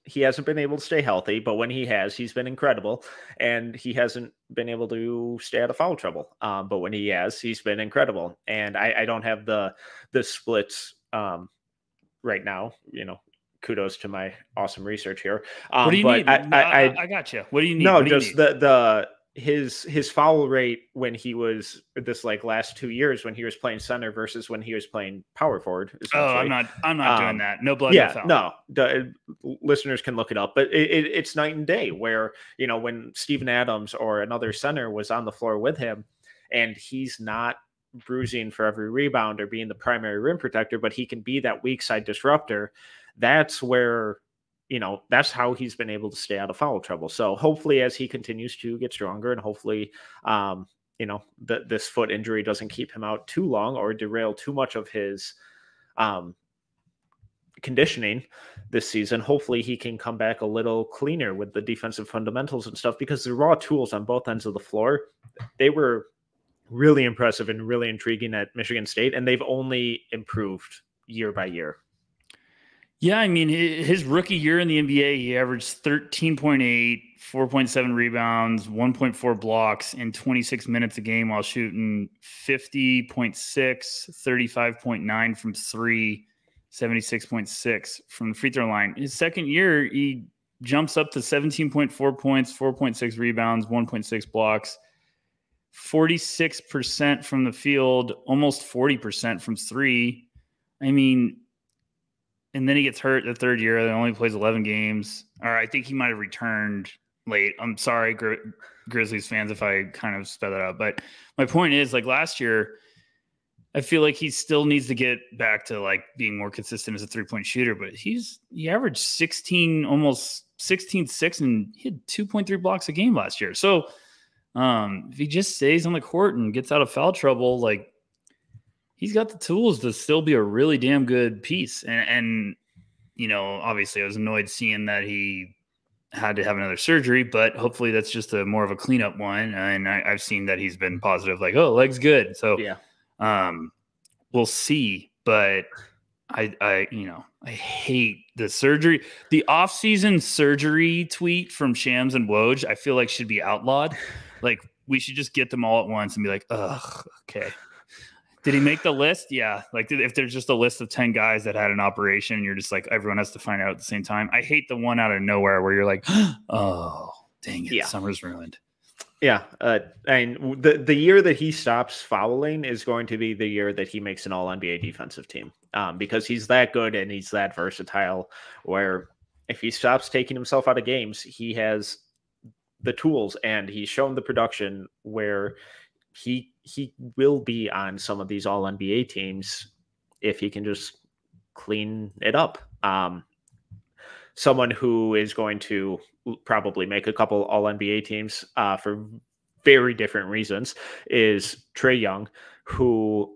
He hasn't been able to stay healthy, but when he has, he's been incredible, and he hasn't been able to stay out of foul trouble. But when he has, he's been incredible. And I don't have the splits right now. Kudos to my awesome research here. What do you need? I got you. What do you need? No, just his foul rate when he was this last 2 years when he was playing center versus when he was playing power forward. Oh, I'm not doing that. No blood. Yeah, no foul. Listeners can look it up, but it's night and day where, when Steven Adams or another center was on the floor with him and he's not bruising for every rebound or being the primary rim protector, but he can be that weak side disruptor. That's where, that's how he's been able to stay out of foul trouble. So hopefully as he continues to get stronger and hopefully, this foot injury doesn't keep him out too long or derail too much of his conditioning this season, hopefully he can come back a little cleaner with the defensive fundamentals and stuff, because the raw tools on both ends of the floor, they were really impressive and really intriguing at Michigan State, and they've only improved year by year. Yeah, I mean, his rookie year in the NBA, he averaged 13.8, 4.7 rebounds, 1.4 blocks in 26 minutes a game while shooting 50.6, 35.9 from three, 76.6 from the free throw line. His second year, he jumps up to 17.4 points, 4.6 rebounds, 1.6 blocks, 46% from the field, almost 40% from three. I mean, and then he gets hurt the third year. He only plays 11 games. Or I think he might have returned late. I'm sorry, Grizzlies fans, if I kind of sped that out. But my point is, last year, I feel like he still needs to get back to being more consistent as a 3-point shooter. But he averaged 16, almost 16.6, and he had 2.3 blocks a game last year. So if he just stays on the court and gets out of foul trouble, he's got the tools to still be a really damn good piece. And obviously I was annoyed seeing that he had to have another surgery, but hopefully that's just more of a cleanup one. And I've seen that he's been positive, leg's good. So yeah, we'll see. But I hate the surgery. The off-season surgery tweet from Shams and Woj, I feel like should be outlawed. We should just get them all at once and be like, ugh, okay. Did he make the list? Yeah. If there's just a list of 10 guys that had an operation, and you're just everyone has to find out at the same time. I hate the one out of nowhere where you're like, oh, dang it, summer's ruined. Yeah. And the year that he stops fouling is going to be the year that he makes an all-NBA defensive team, because he's that good and he's that versatile, where if he stops taking himself out of games, he has the tools and he's shown the production where he will be on some of these all NBA teams if he can just clean it up. Someone who is going to probably make a couple all NBA teams for very different reasons is Trae Young, who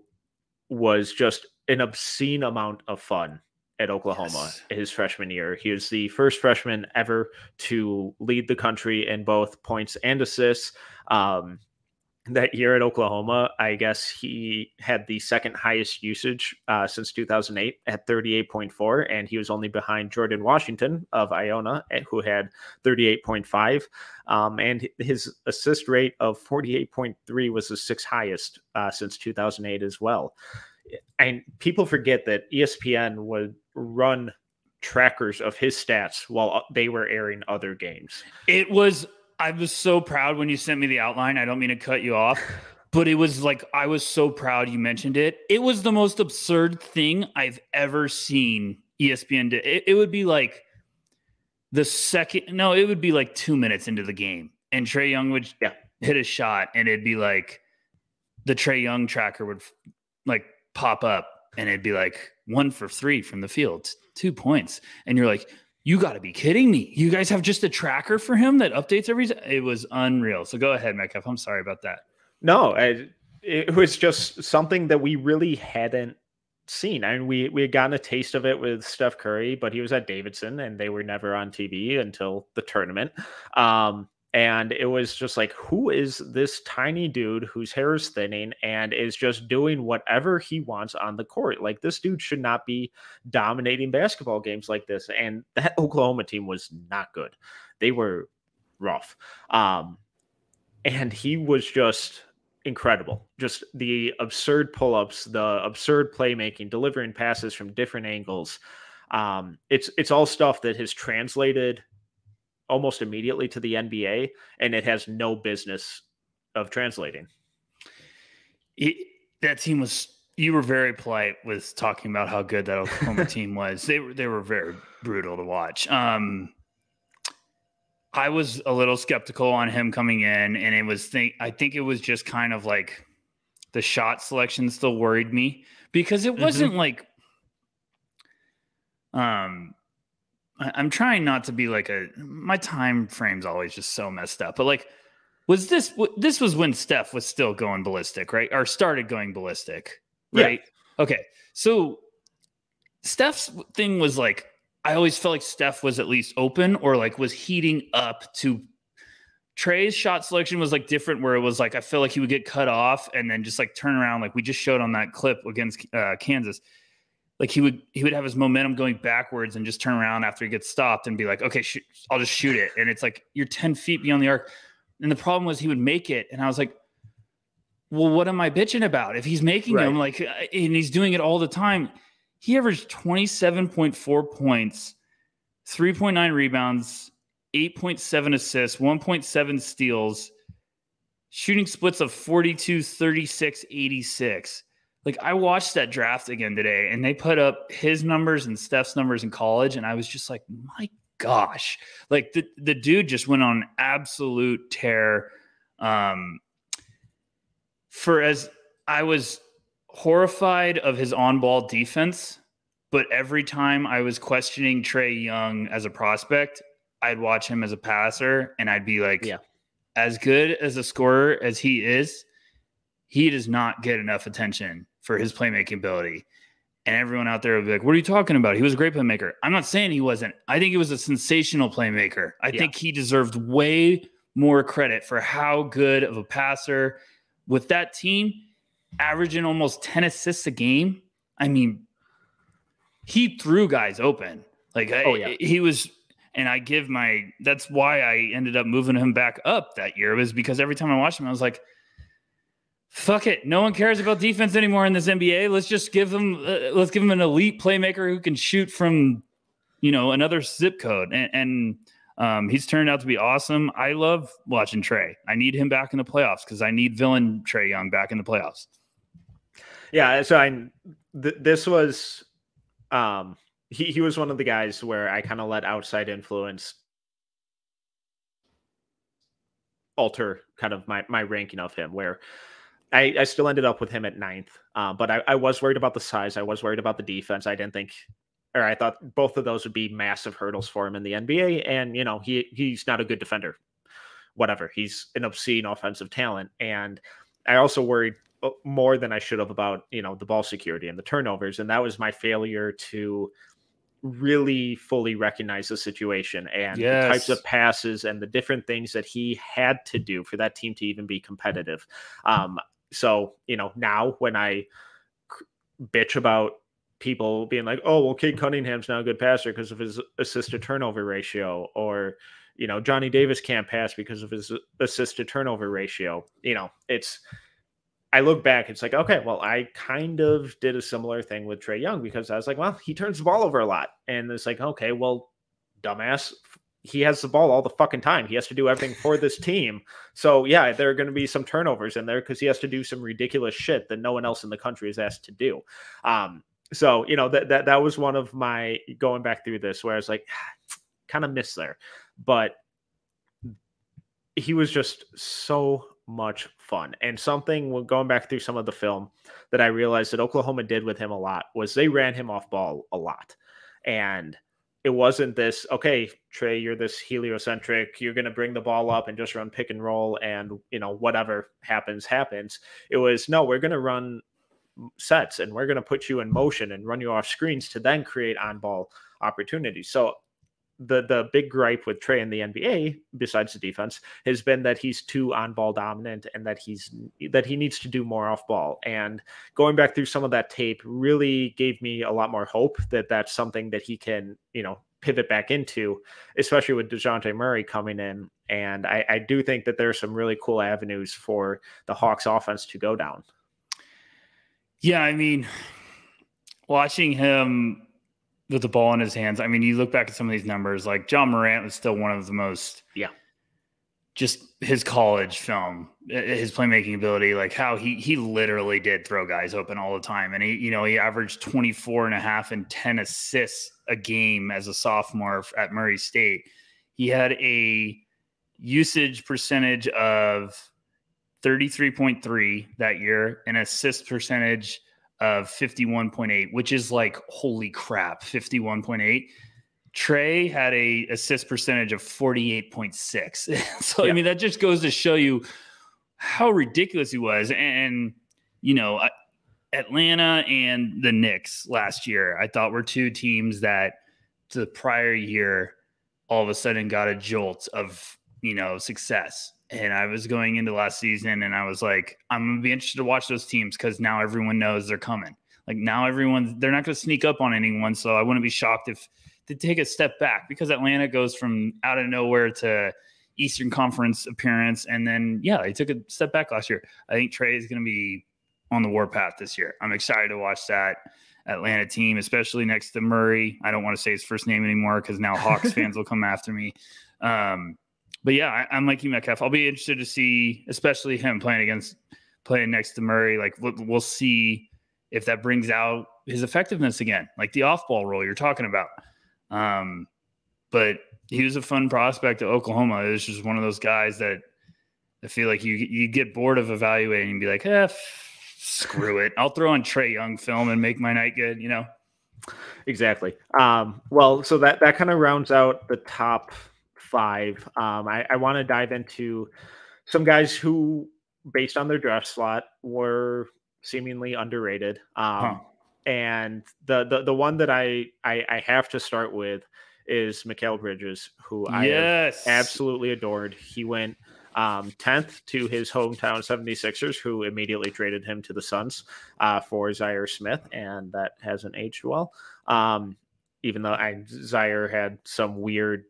was just an obscene amount of fun at Oklahoma his freshman year. He was the first freshman ever to lead the country in both points and assists. that year at Oklahoma, I guess he had the second highest usage since 2008 at 38.4, and he was only behind Jordan Washington of Iona, who had 38.5, and his assist rate of 48.3 was the sixth highest since 2008 as well. And people forget that ESPN would run trackers of his stats while they were airing other games. I was so proud when you sent me the outline. I don't mean to cut you off, but it was like, I was so proud you mentioned it. It was the most absurd thing I've ever seen ESPN do. It would be like it would be like 2 minutes into the game, and Trae Young would hit a shot, and it'd be like the Trae Young tracker would like pop up, and it'd be like 1 for 3 from the field, 2 points. And you're like, you got to be kidding me. You guys have just a tracker for him that updates it was unreal. So go ahead, Metcalf. I'm sorry about that. No, it was just something that we really hadn't seen. I mean, we had gotten a taste of it with Steph Curry, but he was at Davidson and they were never on TV until the tournament. And it was just like, who is this tiny dude whose hair is thinning and is just doing whatever he wants on the court? Like, this dude should not be dominating basketball games like this. And that Oklahoma team was not good. They were rough. And he was just incredible. Just the absurd pull-ups, the absurd playmaking, delivering passes from different angles. It's all stuff that has translated almost immediately to the NBA, and it has no business of translating. That team was, you were very polite with talking about how good that Oklahoma team was. They were very brutal to watch. I was a little skeptical on him coming in, and I think it was just kind of like the shot selection still worried me, because it wasn't like, I'm trying not to be like my time frame's always just so messed up, but like, this was when Steph was still going ballistic, right? Or started going ballistic, right? Yeah. Okay. So Steph's thing was like, I always felt like Steph was at least open or like was heating up to. Trae's shot selection was like different, where it was like, I feel like he would get cut off and then just like turn around. Like we just showed on that clip against Kansas. Like he would have his momentum going backwards and just turn around after he gets stopped and be like, okay, I'll just shoot it. And it's like, you're 10 feet beyond the arc. And the problem was he would make it. And I was like, well, what am I bitching about? If he's making them, like, and he's doing it all the time. He averaged 27.4 points, 3.9 rebounds, 8.7 assists, 1.7 steals, shooting splits of 42, 36, 86. Like, I watched that draft again today, and they put up his numbers and Steph's numbers in college, and I was just like, my gosh. Like, the dude just went on an absolute tear. For as I was horrified of his on-ball defense, but every time I was questioning Trae Young as a prospect, I'd watch him as a passer, and I'd be like, as good as a scorer as he does not get enough attention for his playmaking ability. And everyone out there would be like, what are you talking about? He was a great playmaker. I'm not saying he wasn't. I think he was a sensational playmaker. I think he deserved way more credit for how good of a passer with that team, averaging almost 10 assists a game. I mean, he threw guys open. Like, he was, and that's why I ended up moving him back up that year, was because every time I watched him, I was like, fuck it. No one cares about defense anymore in this NBA. Let's just give him an elite playmaker who can shoot from, another zip code. And he's turned out to be awesome. I love watching Trae. I need him back in the playoffs because I need villain Trae Young back in the playoffs. Yeah. So this was, he was one of the guys where I kind of let outside influence alter kind of my ranking of him, where I still ended up with him at 9th. But I was worried about the size. I was worried about the defense. I thought both of those would be massive hurdles for him in the NBA. And, he's not a good defender. Whatever. He's an obscene offensive talent. And I also worried more than I should have about, the ball security and the turnovers. And that was my failure to really fully recognize the situation and the types of passes and the different things that he had to do for that team to even be competitive. So, now when I bitch about people being like, oh, well, Cade Cunningham's not a good passer because of his assist to turnover ratio, or, Johnny Davis can't pass because of his assist to turnover ratio. I look back, it's like, okay, well, I kind of did a similar thing with Trae Young because I was like, well, he turns the ball over a lot. And it's like, okay, well, dumbass, he has the ball all the fucking time. He has to do everything for this team. So yeah, there are going to be some turnovers in there because he has to do some ridiculous shit that no one else in the country is asked to do. So, that was one of my going back through this where I was like, kind of missed there, but he was just so much fun. And something going back through some of the film that I realized that Oklahoma did with him a lot was they ran him off ball a lot. And it wasn't this, okay, Trae, you're this heliocentric, you're going to bring the ball up and just run pick and roll and, whatever happens. It was, no, we're going to run sets and we're going to put you in motion and run you off screens to then create on ball opportunities. So the big gripe with Trae in the NBA, besides the defense, has been that he's too on ball dominant and that he needs to do more off ball. And going back through some of that tape really gave me a lot more hope that that's something that he can, pivot back into, especially with DeJounte Murray coming in. And I do think that there are some really cool avenues for the Hawks offense to go down. Yeah, I mean, watching him with the ball in his hands, I mean, you look back at some of these numbers, like John Morant was still one of the most, just his college film, his playmaking ability, like how he literally did throw guys open all the time. And he averaged 24.5 and 10 assists a game as a sophomore at Murray State. He had a usage percentage of 33.3 that year, an assist percentage of 51.8, which is like, holy crap, 51.8. Trae had a assist percentage of 48.6. So, I mean, that just goes to show you how ridiculous he was. And Atlanta and the Knicks last year, I thought were two teams that the prior year all of a sudden got a jolt of, success. And I was going into last season and I was like, I'm going to be interested to watch those teams because now everyone knows they're coming. Like now they're not going to sneak up on anyone. So I wouldn't be shocked if they take a step back because Atlanta goes from out of nowhere to Eastern Conference appearance. And then, they took a step back last year. I think Trae is going to be on the warpath this year. I'm excited to watch that Atlanta team, especially next to Murray. I don't want to say his first name anymore because now Hawks fans will come after me. But yeah, I'm like you, Metcalf. I'll be interested to see, especially him playing next to Murray. Like we'll see if that brings out his effectiveness again, like the off-ball role you're talking about. But he was a fun prospect at Oklahoma. It was just one of those guys that I feel like you get bored of evaluating and be like, screw it. I'll throw on Trae Young film and make my night good, Exactly. Well, so that kind of rounds out the top 5. I want to dive into some guys who, based on their draft slot, were seemingly underrated. And the one that I have to start with is Mikal Bridges, who I have absolutely adored. He went 10th to his hometown 76ers, who immediately traded him to the Suns for Zaire Smith, and that hasn't aged well. Even though Zaire had some weird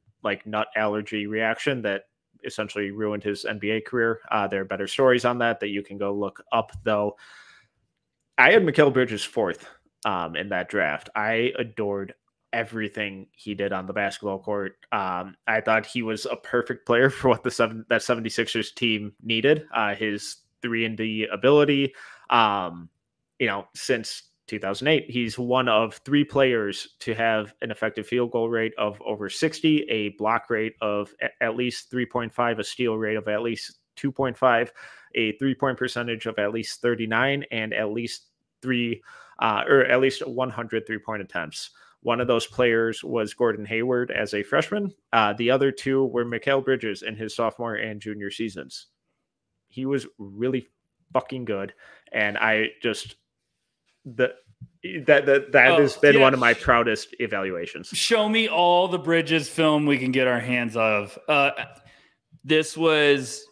nut allergy reaction that essentially ruined his NBA career. There are better stories on that you can go look up, though. I had Mikal Bridges 4th in that draft. I adored everything he did on the basketball court. I thought he was a perfect player for what that 76ers team needed. His 3-and-D ability, since 2008, he's one of 3 players to have an effective field goal rate of over 60, a block rate of at least 3.5, a steal rate of at least 2.5, a 3-point percentage of at least 39, and at least 100 3-point attempts. One of those players was Gordon Hayward as a freshman. The other 2 were Mikal Bridges in his sophomore and junior seasons. He was really fucking good. And That has been one of my proudest evaluations. Show me all the Bridges film we can get our hands of. This was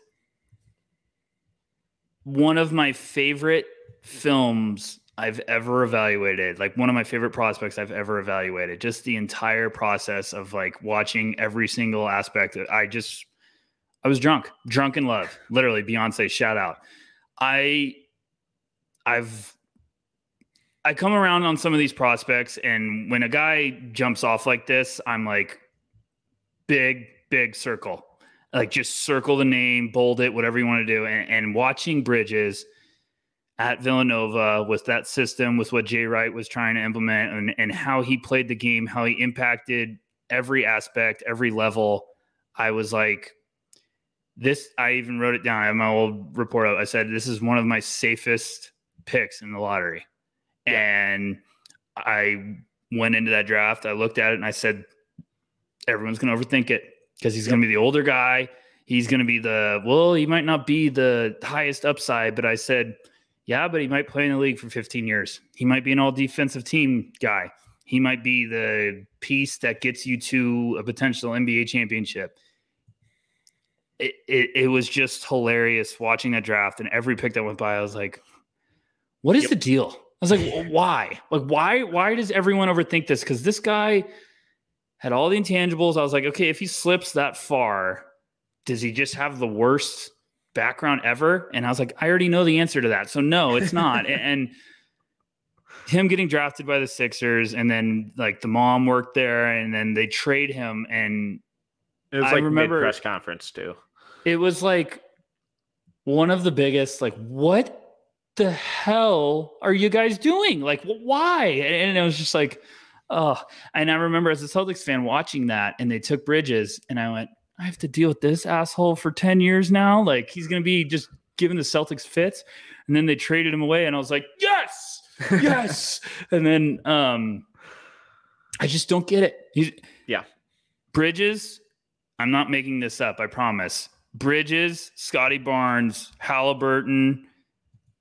one of my favorite films I've ever evaluated, like one of my favorite prospects I've ever evaluated. Just the entire process of like watching every single aspect. I was drunk in love, literally. Beyonce, shout out. I come around on some of these prospects, and when a guy jumps off like this, I'm like, big circle. Like, just circle the name, bold it, whatever you want to do. And watching Bridges at Villanova with that system, with what Jay Wright was trying to implement, and how he played the game, how he impacted every aspect, every level, I was like, this, I even wrote it down. I have my old report up. I said, this is one of my safest picks in the lottery. And I went into that draft. I looked at it and I said, everyone's going to overthink it because he's going to be the older guy. He's going to be he might not be the highest upside, but I said, yeah, but he might play in the league for 15 years. He might be an all defensive team guy. He might be the piece that gets you to a potential NBA championship. It was just hilarious watching that draft, and every pick that went by, I was like, what is the deal? I was like, why? Like, why does everyone overthink this? Because this guy had all the intangibles. I was like, okay, if he slips that far, does he just have the worst background ever? And I was like, I already know the answer to that. So no, it's not. and him getting drafted by the Sixers, and then like the mom worked there, and then they trade him. And it was like mid press conference too. It was like one of the biggest, like, what the hell are you guys doing? Like, why? And it was just like, oh. And I remember as a Celtics fan watching that, and they took Bridges, and I went, I have to deal with this asshole for 10 years now. Like, he's going to be just giving the Celtics fits. And then they traded him away, and I was like, yes. And then I just don't get it. Bridges, I'm not making this up, I promise. Bridges, Scotty Barnes, Halliburton,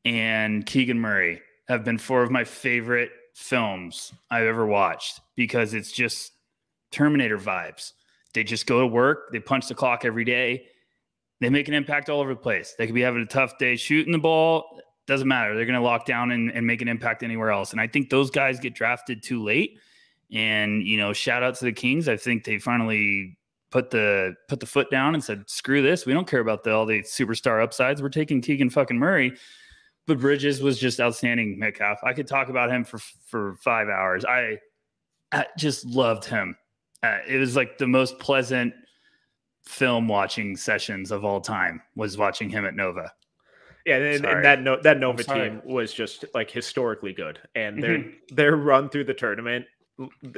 and Keegan Murray have been four of my favorite films I've ever watched, because it's just Terminator vibes. They just go to work. They punch the clock every day. They make an impact all over the place. They could be having a tough day shooting the ball. Doesn't matter. They're going to lock down and make an impact anywhere else. And I think those guys get drafted too late. And, shout out to the Kings. I think they finally put the foot down and said, screw this. We don't care about all the superstar upsides. We're taking Keegan fucking Murray. But Bridges was just outstanding, Metcalf. I could talk about him for 5 hours. I just loved him. It was like the most pleasant film watching sessions of all time was watching him at Nova. Yeah, and that Nova team was just like historically good. And their run through the tournament,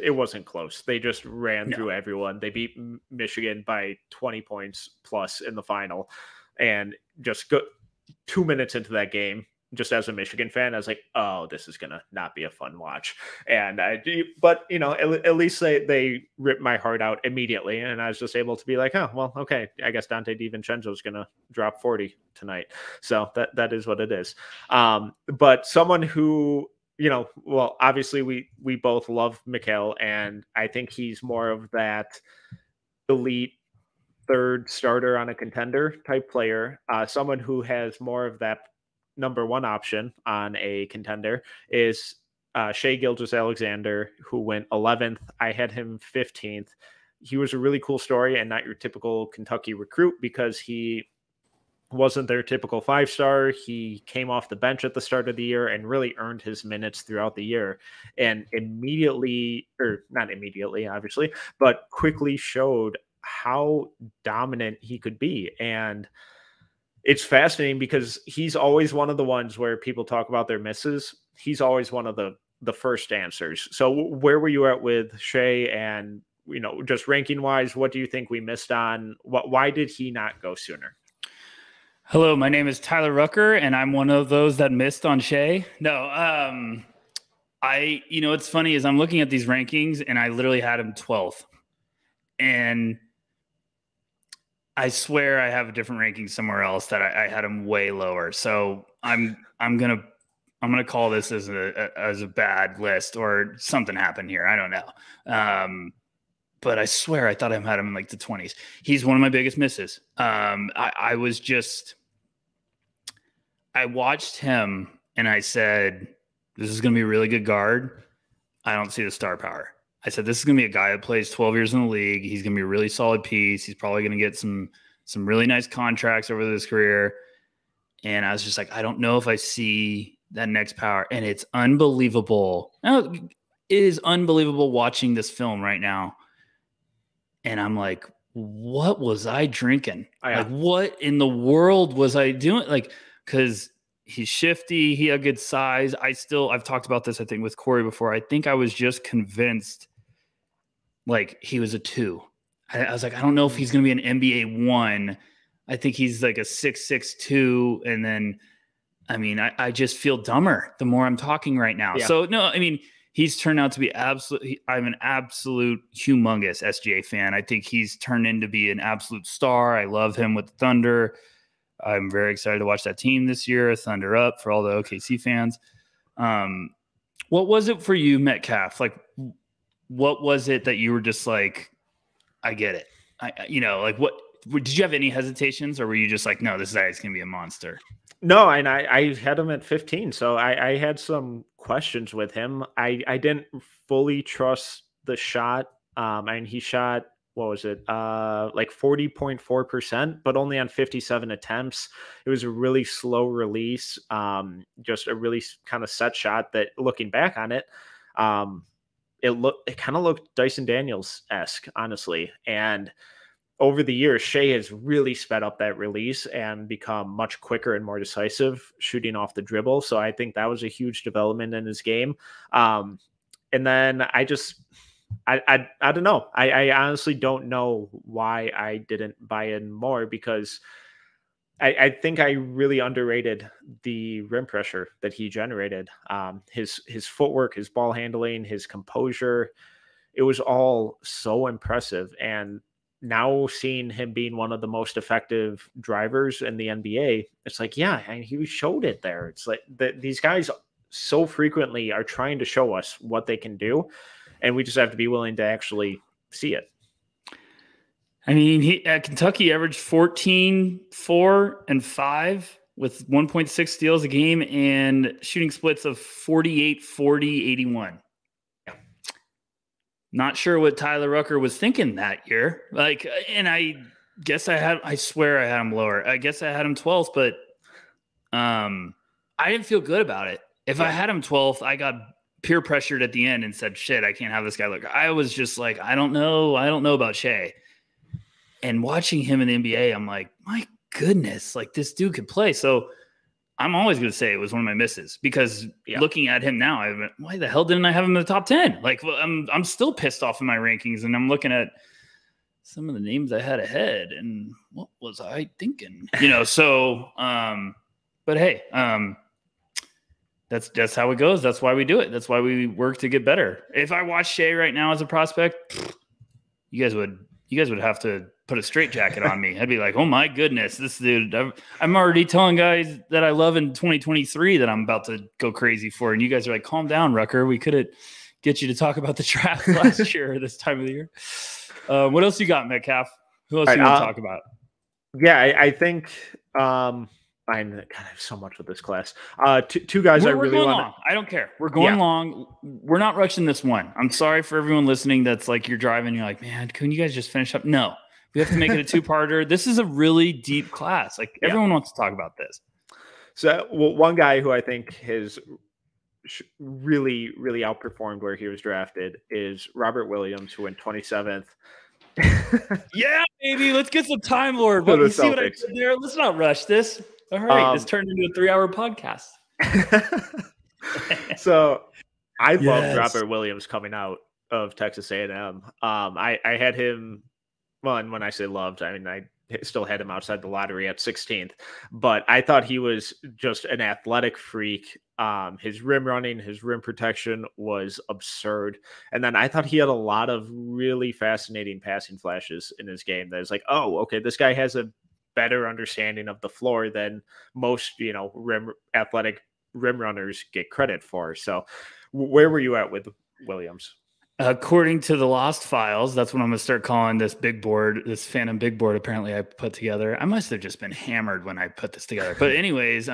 it wasn't close. They just ran through everyone. They beat Michigan by 20 points plus in the final. And just 2 minutes into that game, just as a Michigan fan, I was like, oh, this is going to not be a fun watch. And but at least they ripped my heart out immediately. And I was just able to be like, oh, well, okay, I guess Dante DiVincenzo is going to drop 40 tonight. So that is what it is. But someone who, well, obviously we both love Mikal, and I think he's more of that elite third starter on a contender type player. Someone who has more of that number one option on a contender is Shai Gilgeous-Alexander, who went 11th. I had him 15th. He was a really cool story and not your typical Kentucky recruit, because he wasn't their typical 5-star. He came off the bench at the start of the year and really earned his minutes throughout the year, and not immediately, obviously, but quickly showed how dominant he could be. And it's fascinating because he's always one of the ones where people talk about their misses. He's always one of the first answers. So where were you at with Shai? And, just ranking wise, what do you think we missed on? Why did he not go sooner? Hello, my name is Tyler Rucker, and I'm one of those that missed on Shai. No, what's funny is I'm looking at these rankings, and I literally had him 12th. And I swear I have a different ranking somewhere else that I had him way lower. So I'm gonna I'm going to call this as a bad list or something happened here. I don't know. But I swear I thought I had him in like the 20s. He's one of my biggest misses. I watched him and I said, this is going to be a really good guard. I don't see the star power. I said, this is going to be a guy that plays 12 years in the league. He's going to be a really solid piece. He's probably going to get some really nice contracts over his career. And I was just like, I don't know if I see that next power. And it's unbelievable. Now, it is unbelievable watching this film right now. And I'm like, what was I drinking? Oh, yeah. Like, what in the world was I doing? Like, because he's shifty. He had good size. I've talked about this, I think, with Corey before. I think I was just convinced like he was a 2. I was like, I don't know if he's going to be an NBA 1. I think he's like a 6'6", 2. And then, I mean, I just feel dumber the more I'm talking right now. Yeah. So, no, I mean, he's turned out to be I'm an absolute humongous SGA fan. I think he's turned into be an absolute star. I love him with the Thunder. I'm very excited to watch that team this year. Thunder up for all the OKC fans. What was it for you, Metcalf? Like, what was it that you were just like, I get it. Like what, did you have any hesitations or were you just like, no, this guy's going to be a monster? No, and I had him at 15, so I had some questions with him. I didn't fully trust the shot. And he shot, what was it? Like 40.4%, but only on 57 attempts. It was a really slow release. Just a really kind of set shot that, looking back on it, it kind of looked Dyson Daniels-esque, honestly. And over the years, Shai has really sped up that release and become much quicker and more decisive shooting off the dribble. So I think that was a huge development in his game. And then I don't know. I honestly don't know why I didn't buy in more, because I think I really underrated the rim pressure that he generated. His footwork, his ball handling, his composure, it was all so impressive. And now seeing him being one of the most effective drivers in the NBA, it's like, yeah, and he showed it there. It's like these guys so frequently are trying to show us what they can do, and we just have to be willing to actually see it. I mean, he at Kentucky averaged 14, 4, and 5 with 1.6 steals a game and shooting splits of 48, 40, 81. Not sure what Tyler Rucker was thinking that year. Like, and I guess I swear I had him lower. I guess I had him 12th, but I didn't feel good about it. If I had him 12th, I got peer pressured at the end and said, shit, I can't have this guy look. I was just like, I don't know about Shai. And watching him in the NBA, I'm like, my goodness, like this dude could play. So I'm always going to say it was one of my misses, because looking at him now, I went, why the hell didn't I have him in the top 10? Like, well, I'm still pissed off in my rankings, and I'm looking at some of the names I had ahead, and what was I thinking? So, but hey, that's how it goes. That's why we do it. That's why we work to get better. If I watch Shai right now as a prospect, you guys would have to put a straitjacket on me. I'd be like, oh my goodness, this dude, I'm already telling guys that I love in 2023 that I'm about to go crazy for. And you guys are like, calm down, Rucker. We couldn't get you to talk about the draft last year or this time of the year. What else you got, Metcalf? Who else do you want to talk about? Yeah, I think I have so much with this class. Two guys I really want. I don't care. We're going long. We're not rushing this one. I'm sorry for everyone listening. That's like, you're driving. You're like, man, can you guys just finish up? No, we have to make it a two-parter. This is a really deep class. Like everyone wants to talk about this. So one guy who I think has really, really outperformed where he was drafted is Robert Williams, who went 27th. Yeah, baby. Let's get some Time Lord. You see what I did there? Let's not rush this. All right, this turned into a 3-hour podcast. So I love Robert Williams coming out of Texas A&M. I had him, well, and when I say loved, I mean, I still had him outside the lottery at 16th, but I thought he was just an athletic freak. His rim running, his rim protection was absurd. And then I thought he had a lot of really fascinating passing flashes in his game. That is like, oh, okay, this guy has a better understanding of the floor than most, rim athletic rim runners get credit for. So where were you at with Williams? According to the Lost Files, that's what I'm going to start calling this big board, this Phantom big board apparently I put together. I must have just been hammered when I put this together. But anyways,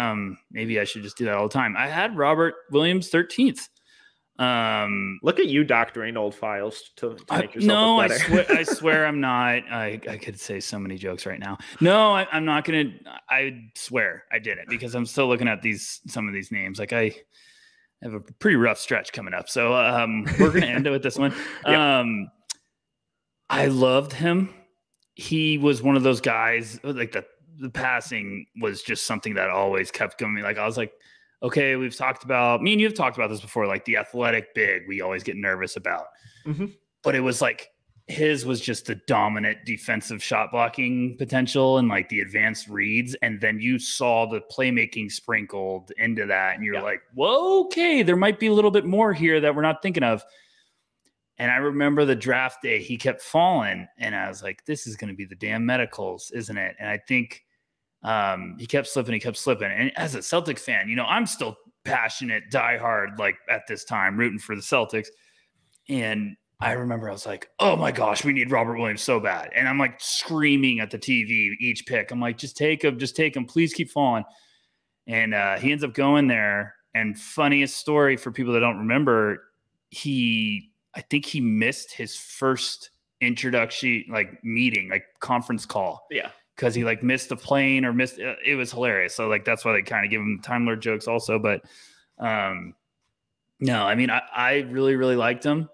maybe I should just do that all the time. I had Robert Williams 13th. Look at you doctoring old files to make yourself look better. I swear I'm not. I could say so many jokes right now. No, I'm not going to. I swear I did it because I'm still looking at some of these names. Like I have a pretty rough stretch coming up. So we're going to end it with this one. Yep. I loved him. He was one of those guys, like the passing was just something that always kept coming. Like I was like, okay, we've talked about, me and you have talked about this before, like the athletic big we always get nervous about. Mm-hmm. But it was like his was just the dominant defensive shot blocking potential and like the advanced reads. And then you saw the playmaking sprinkled into that. And you're like, whoa, okay, there might be a little bit more here that we're not thinking of. And I remember the draft day, he kept falling. And I was like, this is going to be the damn medicals, isn't it? And I think he kept slipping. And as a Celtic fan, you know, I'm still passionate, diehard, like at this time, rooting for the Celtics. And I remember I was like, oh my gosh, we need Robert Williams so bad. And I'm like screaming at the TV each pick. I'm like, just take him. Please keep falling. And he ends up going there. And funniest story for people that don't remember, I think he missed his first introduction, like meeting, like conference call. Yeah. Because he like missed the plane or missed it was hilarious. So like that's why they kind of give him Time Lord jokes also. But no, I mean I really, really liked him.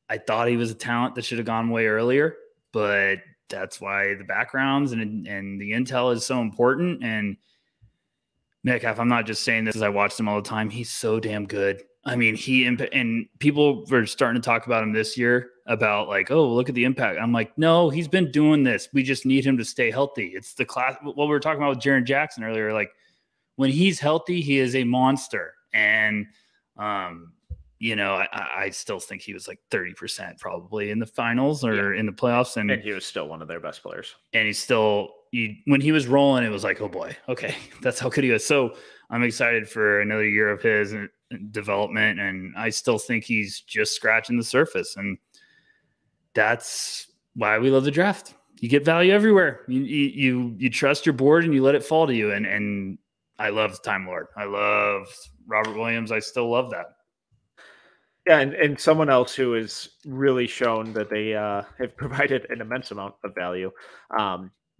I thought he was a talent that should have gone way earlier, but that's why the backgrounds and the intel is so important. And Metcalf, I'm not just saying this as I watched him all the time. He's so damn good. I mean, and people were starting to talk about him this year about like, oh, look at the impact. I'm like, no, he's been doing this. We just need him to stay healthy. It's the class. What we were talking about with Jaren Jackson earlier, like when he's healthy, he is a monster. And, you know, I still think he was like 30% probably in the finals or in the playoffs. And he was still one of their best players. And he's still, when he was rolling, it was like, oh boy, okay, that's how good he was. So I'm excited for another year of his development. And I still think he's just scratching the surface. And that's why we love the draft. You get value everywhere. You trust your board and you let it fall to you. And I love Time Lord. I love Robert Williams. I still love that. Yeah, and someone else who has really shown that they have provided an immense amount of value,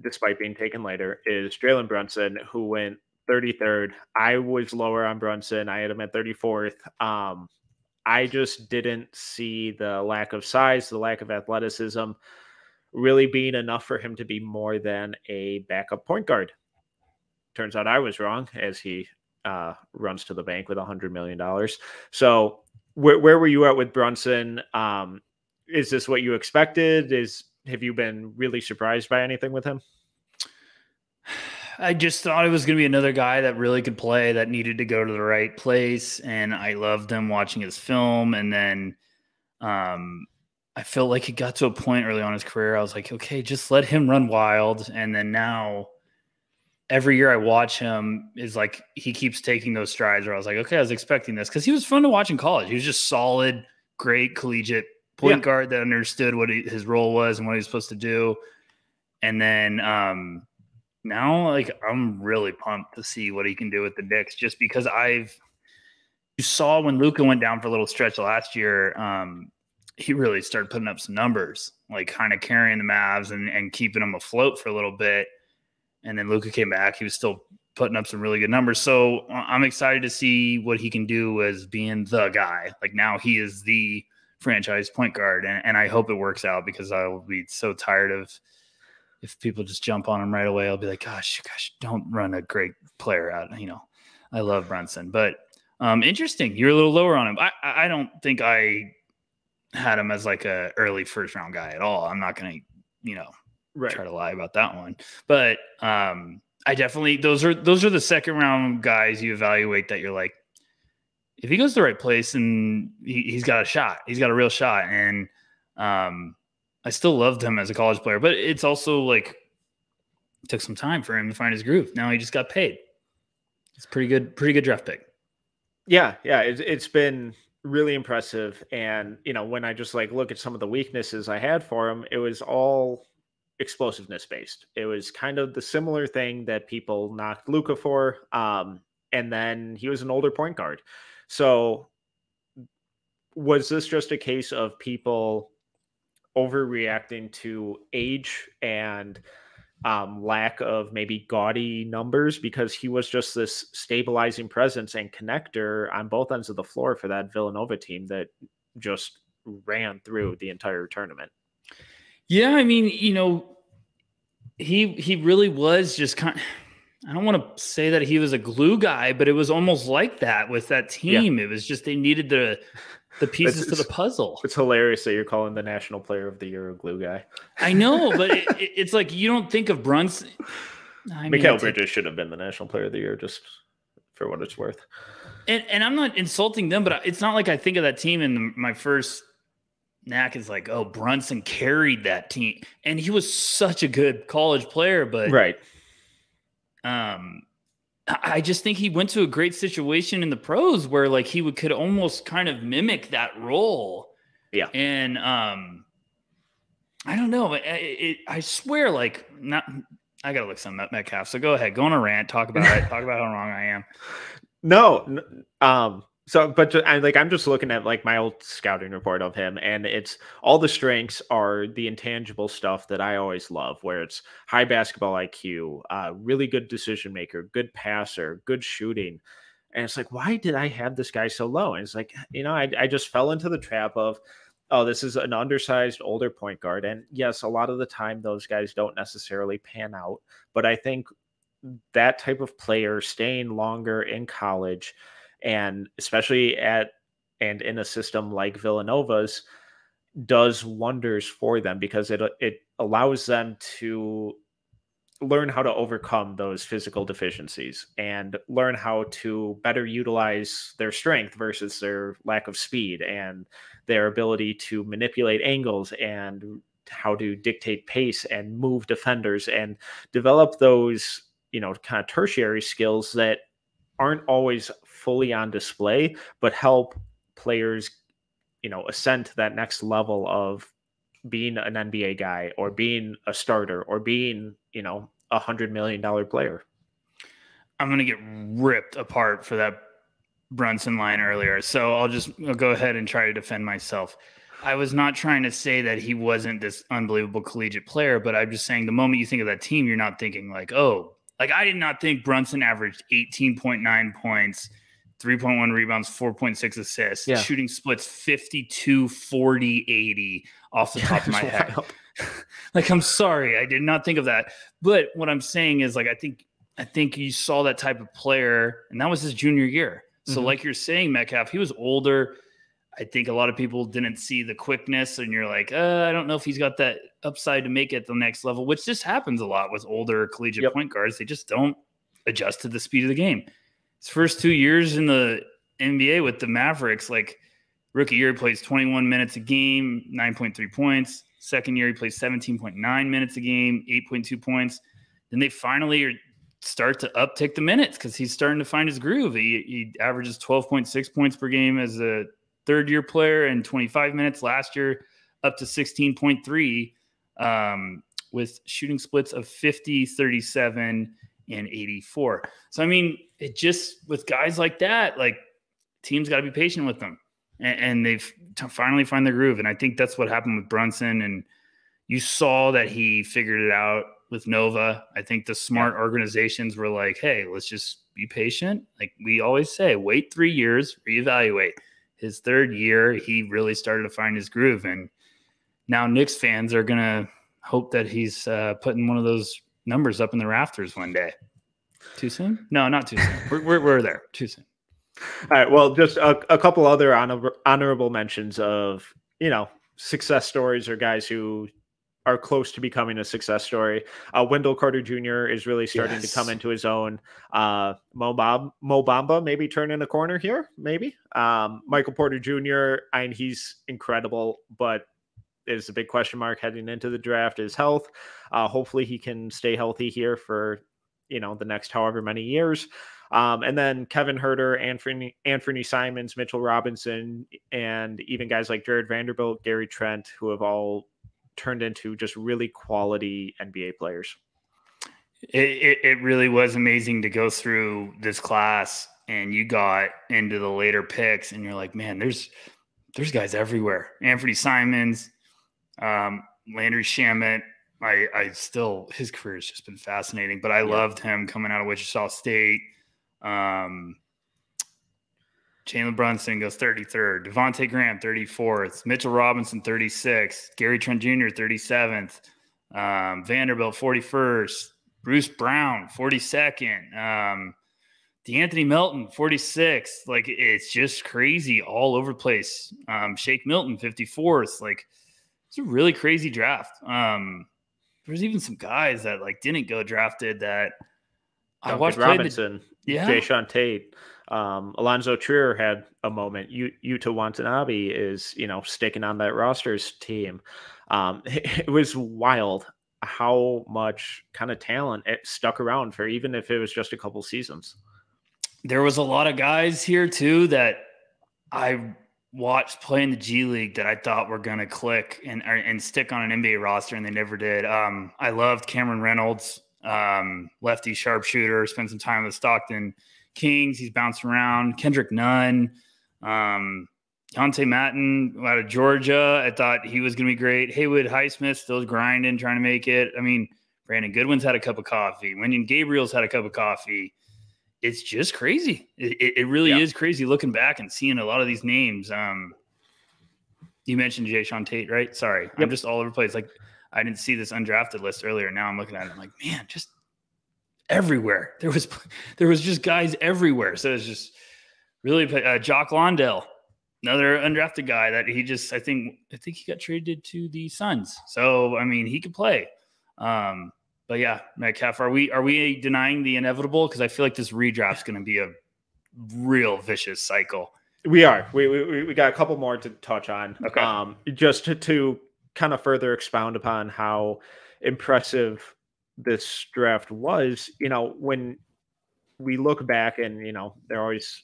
despite being taken later, is Jalen Brunson, who went 33rd. I was lower on Brunson. I had him at 34th. I just didn't see the lack of size, the lack of athleticism really being enough for him to be more than a backup point guard. Turns out I was wrong as he runs to the bank with $100 million. So where were you at with Brunson? Is this what you expected? Have you been really surprised by anything with him? I just thought it was going to be another guy that really could play, that needed to go to the right place. And I loved him watching his film. And then I felt like he got to a point early on in his career. I was like, okay, just let him run wild. And then now every year I watch him is like, he keeps taking those strides where I was like, okay, I was expecting this because he was fun to watch in college. He was just solid, great collegiate point guard that understood what his role was and what he was supposed to do. And then, now, like, I'm really pumped to see what he can do with the Knicks just because you saw when Luka went down for a little stretch last year, he really started putting up some numbers, like kind of carrying the Mavs and keeping them afloat for a little bit. And then Luka came back. He was still putting up some really good numbers. So I'm excited to see what he can do as being the guy. Like now he is the franchise point guard. And I hope it works out because I will be so tired of if people just jump on him right away. I'll be like, gosh, don't run a great player out. You know, I love Brunson, but interesting. You're a little lower on him. I don't think I had him as like a early first round guy at all. I'm not going to, try to lie about that one, but I definitely, those are the second round guys you evaluate that you're like, if he goes to the right place and he's got a shot, he's got a real shot. And I still loved him as a college player, but it's also like it took some time for him to find his groove. Now he just got paid. It's pretty good draft pick. Yeah, it's been really impressive. And when I just look at some of the weaknesses I had for him, it was all explosiveness based. It was kind of the similar thing that people knocked Luka for. And then he was an older point guard. So was this just a case of people overreacting to age and lack of maybe gaudy numbers, because he was just this stabilizing presence and connector on both ends of the floor for that Villanova team that just ran through the entire tournament? Yeah, I mean, he really was just kind of, I don't want to say that he was a glue guy, but it was almost like that with that team. Yeah. It was just they needed the pieces to the puzzle. It's hilarious that you're calling the National Player of the Year a glue guy. I know, but it's like you don't think of Brunson. Mikal Bridges should have been the National Player of the Year, just for what it's worth. And I'm not insulting them, but it's not like I think of that team and my first knack is like, oh, Brunson carried that team. And he was such a good college player, but right. I just think he went to a great situation in the pros where like he could almost kind of mimic that role. Yeah. And I don't know. I swear, like, not. I gotta look some at Metcalf. So go ahead, go on a rant, talk about it, talk about how wrong I am. No. I'm just looking at like my old scouting report of him, and it's all the strengths are the intangible stuff that I always love, where it's high basketball IQ, really good decision maker, good passer, good shooting. And it's like, why did I have this guy so low? And it's like, I just fell into the trap of, oh, this is an undersized older point guard. And yes, a lot of the time those guys don't necessarily pan out, but I think that type of player staying longer in college, and especially in a system like Villanova's, does wonders for them, because it allows them to learn how to overcome those physical deficiencies and learn how to better utilize their strength versus their lack of speed, and their ability to manipulate angles and how to dictate pace and move defenders and develop those, kind of tertiary skills that aren't always fully on display, but help players, ascend to that next level of being an NBA guy or being a starter or being, $100 million player. I'm going to get ripped apart for that Brunson line earlier. So I'll go ahead and try to defend myself. I was not trying to say that he wasn't this unbelievable collegiate player, but I'm just saying the moment you think of that team, you're not thinking like, oh, like I did not think Brunson averaged 18.9 points, 3.1 rebounds, 4.6 assists, shooting splits 52, 40, 80 off the top of my head. Like, I'm sorry, I did not think of that. But what I'm saying is, like, I think you saw that type of player, and that was his junior year. So like you're saying, Metcalf, he was older. I think a lot of people didn't see the quickness, and you're like, I don't know if he's got that upside to make it the next level, which just happens a lot with older collegiate point guards. They just don't adjust to the speed of the game. His first 2 years in the NBA with the Mavericks, like rookie year, he plays 21 minutes a game, 9.3 points. Second year, he plays 17.9 minutes a game, 8.2 points. Then they finally start to uptick the minutes because he's starting to find his groove. He averages 12.6 points per game as a third-year player and 25 minutes last year, up to 16.3 with shooting splits of 50, 37, and 84. So, I mean, it just, with guys like that, like, teams got to be patient with them. And they've finally find their groove. And I think that's what happened with Brunson. And you saw that he figured it out with Nova. I think the smart organizations were like, hey, let's just be patient. Like we always say, wait 3 years, reevaluate. His third year, he really started to find his groove. And now Knicks fans are going to hope that he's putting one of those numbers up in the rafters one day. Too soon? No, not too soon. We're there. Too soon. All right. Well, just a couple other honorable mentions of, success stories or guys who are close to becoming a success story. Wendell Carter Jr. is really starting to come into his own. Mo Bamba maybe turning a corner here, maybe. Michael Porter Jr., he's incredible, but is a big question mark heading into the draft is health. Hopefully he can stay healthy here for the next however many years. And then Kevin Huerter, Anthony Simons, Mitchell Robinson, and even guys like Jared Vanderbilt, Gary Trent, who have all turned into just really quality NBA players. It really was amazing to go through this class, and you got into the later picks, and you're like, man, there's guys everywhere. Anthony Simons, Landry Shamet. I still, his career has just been fascinating, but I loved him coming out of Wichita State. Jalen Brunson goes 33rd, Devontae Graham 34th, Mitchell Robinson 36th, Gary Trent Jr. 37th, Vanderbilt 41st, Bruce Brown 42nd, DeAnthony Melton 46th. Like, it's just crazy all over the place. Shake Milton 54th. Like, it's a really crazy draft. There's even some guys that like didn't go drafted that Duncan I watched Robinson, Jayshawn Tate, Alonzo Trier had a moment. Yuta Watanabe is, sticking on that roster's team. It was wild how much kind of talent it stuck around for, even if it was just a couple seasons. There was a lot of guys here too that I watched play in the G League that I thought were going to click and stick on an NBA roster, and they never did. I loved Cameron Reynolds, lefty sharpshooter, spent some time with Stockton Kings. He's bounced around. Kendrick Nunn, Deontay Matton out of Georgia. I thought he was going to be great. Haywood Highsmith still grinding, trying to make it. I mean, Brandon Goodwin's had a cup of coffee. Wendy Gabriel's had a cup of coffee. It's just crazy. It really is crazy looking back and seeing a lot of these names. You mentioned Jayshawn Tate, right? Sorry. Yep. I'm just all over the place. Like, I didn't see this undrafted list earlier. Now I'm looking at it. I'm like, man, just everywhere. There was just guys everywhere. So it's just really Jock Londell, another undrafted guy that I think he got traded to the Suns. So, I mean, he could play. But yeah, Metcalf, are we denying the inevitable? Because I feel like this redraft's going to be a real vicious cycle. We are. We got a couple more to touch on. Okay. Just to kind of further expound upon how impressive this draft was. When we look back, and they're always,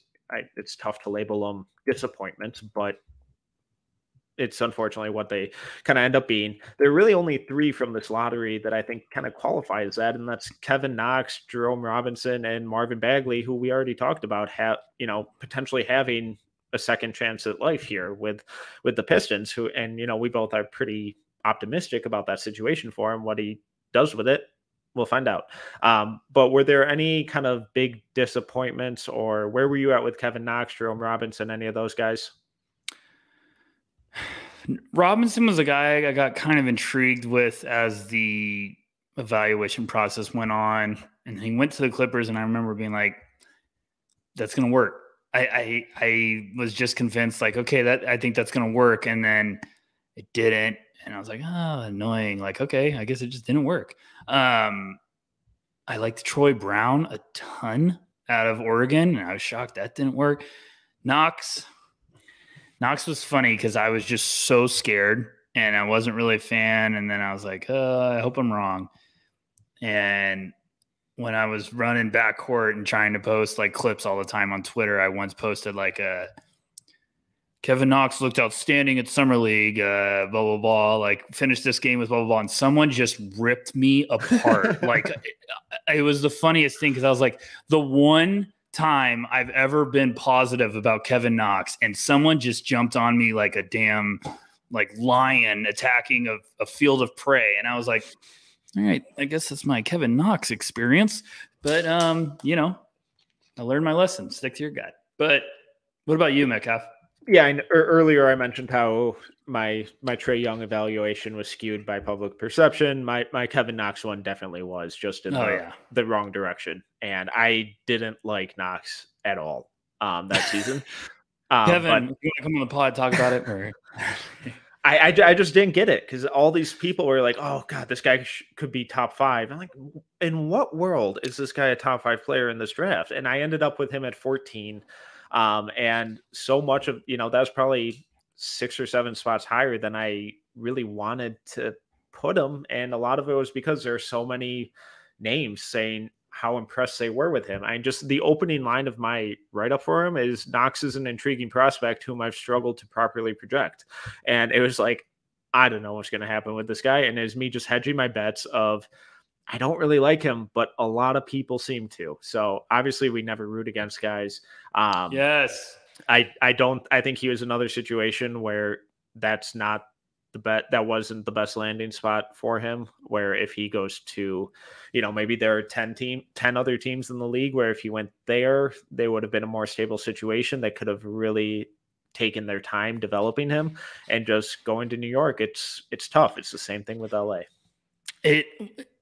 it's tough to label them disappointments, but it's unfortunately what they kind of end up being. There are really only three from this lottery that I think kind of qualifies that, and that's Kevin Knox, Jerome Robinson, and Marvin Bagley, who we already talked about, potentially having a second chance at life here with the Pistons, who, and we both are pretty optimistic about that situation for him. What he does with it, we'll find out. But were there any kind of big disappointments, or where were you at with Kevin Knox, Jerome Robinson, any of those guys? Robinson was a guy I got kind of intrigued with as the evaluation process went on, and he went to the Clippers, and I remember being like, that's going to work. I was just convinced, like, okay, I think that's going to work. And then it didn't. And I was like, oh, annoying. Like, okay, I guess it just didn't work. I liked Troy Brown a ton out of Oregon, and I was shocked that didn't work. Knox was funny because I was just so scared, and I wasn't really a fan. And then I was like, I hope I'm wrong. And when I was running backcourt and trying to post like clips all the time on Twitter, I once posted like Kevin Knox looked outstanding at Summer League, blah, blah, blah, like finished this game with blah, blah, blah. And someone just ripped me apart. Like, it was the funniest thing because I was like, the one time I've ever been positive about Kevin Knox, and someone just jumped on me like a damn like lion attacking a field of prey. And I was like, all right, I guess that's my Kevin Knox experience. But, I learned my lesson. Stick to your gut. But what about you, Metcalf? Yeah, and earlier I mentioned how my Trae Young evaluation was skewed by public perception. My Kevin Knox one definitely was, just in the wrong direction. And I didn't like Knox at all that season. Kevin, you want to come on the pod talk about it? Or... I just didn't get it, because all these people were like, oh, God, this guy could be top 5. I'm like, in what world is this guy a top 5 player in this draft? And I ended up with him at 14. And so much of, that was probably 6 or 7 spots higher than I really wanted to put him. And a lot of it was because there are so many names saying how impressed they were with him. Just the opening line of my write-up for him is Knox is an intriguing prospect whom I've struggled to properly project. And it was like, I don't know what's going to happen with this guy. And it was me just hedging my bets of, I don't really like him, but a lot of people seem to. So obviously we never root against guys. Yes. I think he was another situation where that's not the bet. That wasn't the best landing spot for him, where if he goes to, maybe there are 10 other teams in the league where if he went there, they would have been a more stable situation. They could have really taken their time developing him, and just going to New York. It's tough. It's the same thing with LA.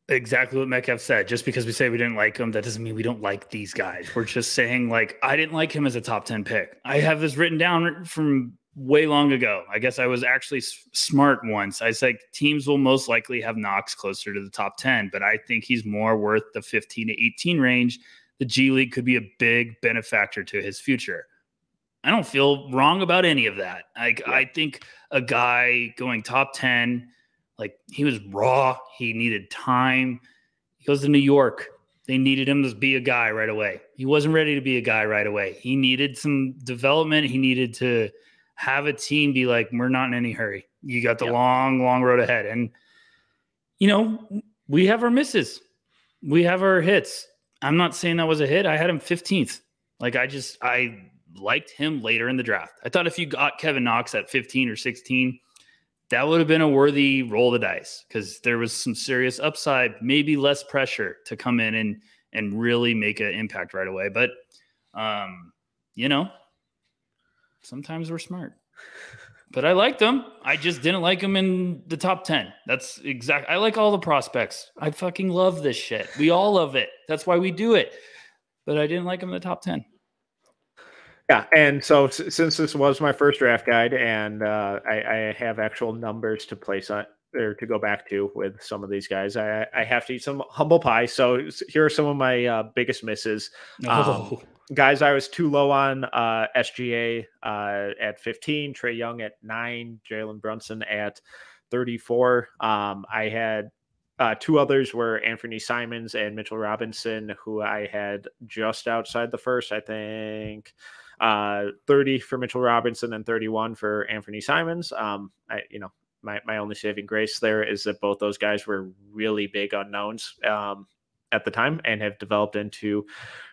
Exactly what Metcalf said. Just because we say we didn't like him, that doesn't mean we don't like these guys. We're just saying, like, I didn't like him as a top 10 pick. I have this written down from way long ago. I guess I was actually smart once. I said teams will most likely have Knox closer to the top 10, but I think he's more worth the 15 to 18 range. The G League could be a big benefactor to his future. I don't feel wrong about any of that. I think a guy going top 10, like, he was raw. He needed time. He goes to New York. They needed him to be a guy right away. He wasn't ready to be a guy right away. He needed some development. He needed to have a team be like, we're not in any hurry. You got the long, long road ahead. And, we have our misses. We have our hits. I'm not saying that was a hit. I had him 15th. Like, I liked him later in the draft. I thought if you got Kevin Knox at 15 or 16, that would have been a worthy roll of the dice, because there was some serious upside, maybe less pressure to come in and really make an impact right away. But, sometimes we're smart. But I liked him. I just didn't like him in the top 10. That's exact. I like all the prospects. I fucking love this shit. We all love it. That's why we do it. But I didn't like him in the top 10. Yeah, and so since this was my first draft guide, and I have actual numbers to place on or to go back to with some of these guys, I have to eat some humble pie. So here are some of my biggest misses. Guys I was too low on: SGA at 15, Trae Young at 9, Jalen Brunson at 34. I had two others were Anthony Simons and Mitchell Robinson, who I had just outside the first, I think. 30 for Mitchell Robinson and 31 for Anthony Simons. My only saving grace there is that both those guys were really big unknowns at the time and have developed into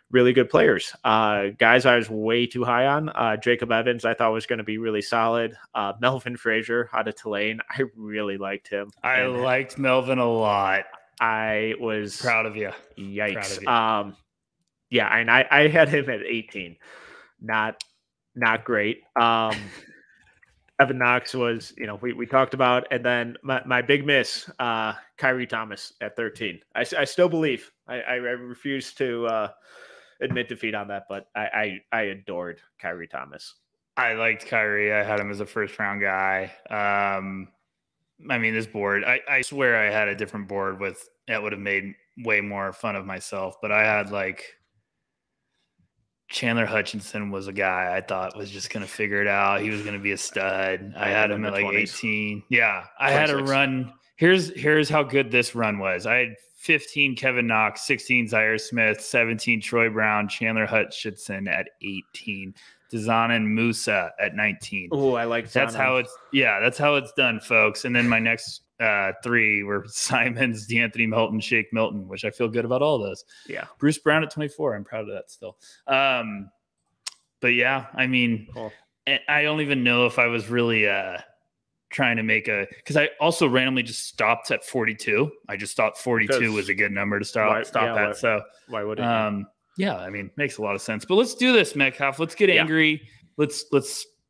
really good players. Guys I was way too high on. Jacob Evans I thought was going to be really solid. Melvin Frazier out of Tulane, I really liked him. I liked Melvin a lot. I was proud of you. Yikes. Proud of you. Yeah, and I had him at 18. Not great. Evan Knox was, we talked about, and then my big miss, Kyrie Thomas at 13. I still believe. I refuse to admit defeat on that, but I adored Kyrie Thomas. I liked Kyrie. I had him as a first round guy. This board, I swear I had a different board that would have made way more fun of myself, but I had Chandler Hutchinson was a guy I thought was just going to figure it out. He was going to be a stud. I had him at 18. Yeah. I 26. Had a run. Here's how good this run was. I had 15 Kevin Knox, 16 Zaire Smith, 17 Troy Brown, Chandler Hutchinson at 18, Dezanin Musa at 19. Oh, I like that. That's how it's done, folks. And then my next three were Simons, DeAnthony Melton, Shake Milton, which I feel good about all those. Yeah. Bruce Brown at 24. I'm proud of that still. But yeah, cool. I don't even know if I was really trying to make because I also randomly just stopped at 42. I just thought 42 was a good number to stop at. So why would it? Yeah, makes a lot of sense. But let's do this, Metcalf. Let's get angry. Let's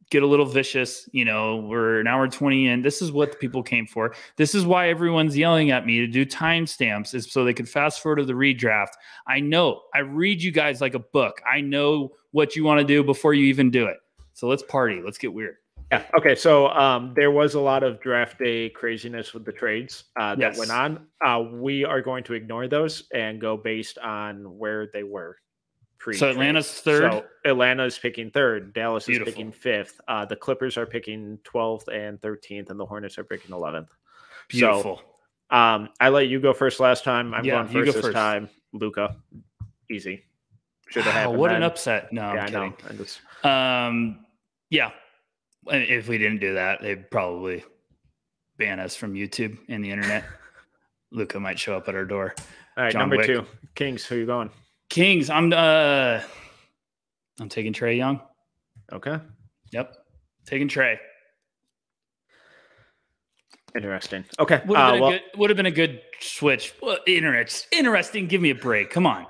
get a little vicious. We're an hour 20 in. This is what the people came for. This is why everyone's yelling at me to do timestamps, is so they can fast forward to the redraft. I know. I read you guys like a book. I know what you want to do before you even do it. So let's party. Let's get weird. Yeah. Okay. So there was a lot of draft day craziness with the trades that went on. We are going to ignore those and go based on where they were. So Atlanta's third. So Atlanta's picking third. Dallas is picking fifth. The Clippers are picking 12th and 13th, and the Hornets are picking 11th. Beautiful. So I let you go first last time. I'm going first this time. Luka, easy. Should have happened. What an upset! No, yeah, I'm kidding. I just... yeah. If we didn't do that, they'd probably ban us from YouTube and the internet. Luka might show up at our door. All right, John number Wick. 2, Kings. Who are you going? Kings. I'm taking Trae Young. Okay. Yep. Taking Trae. Interesting. Okay. Would have been a good switch. Well, interesting. Give me a break. Come on.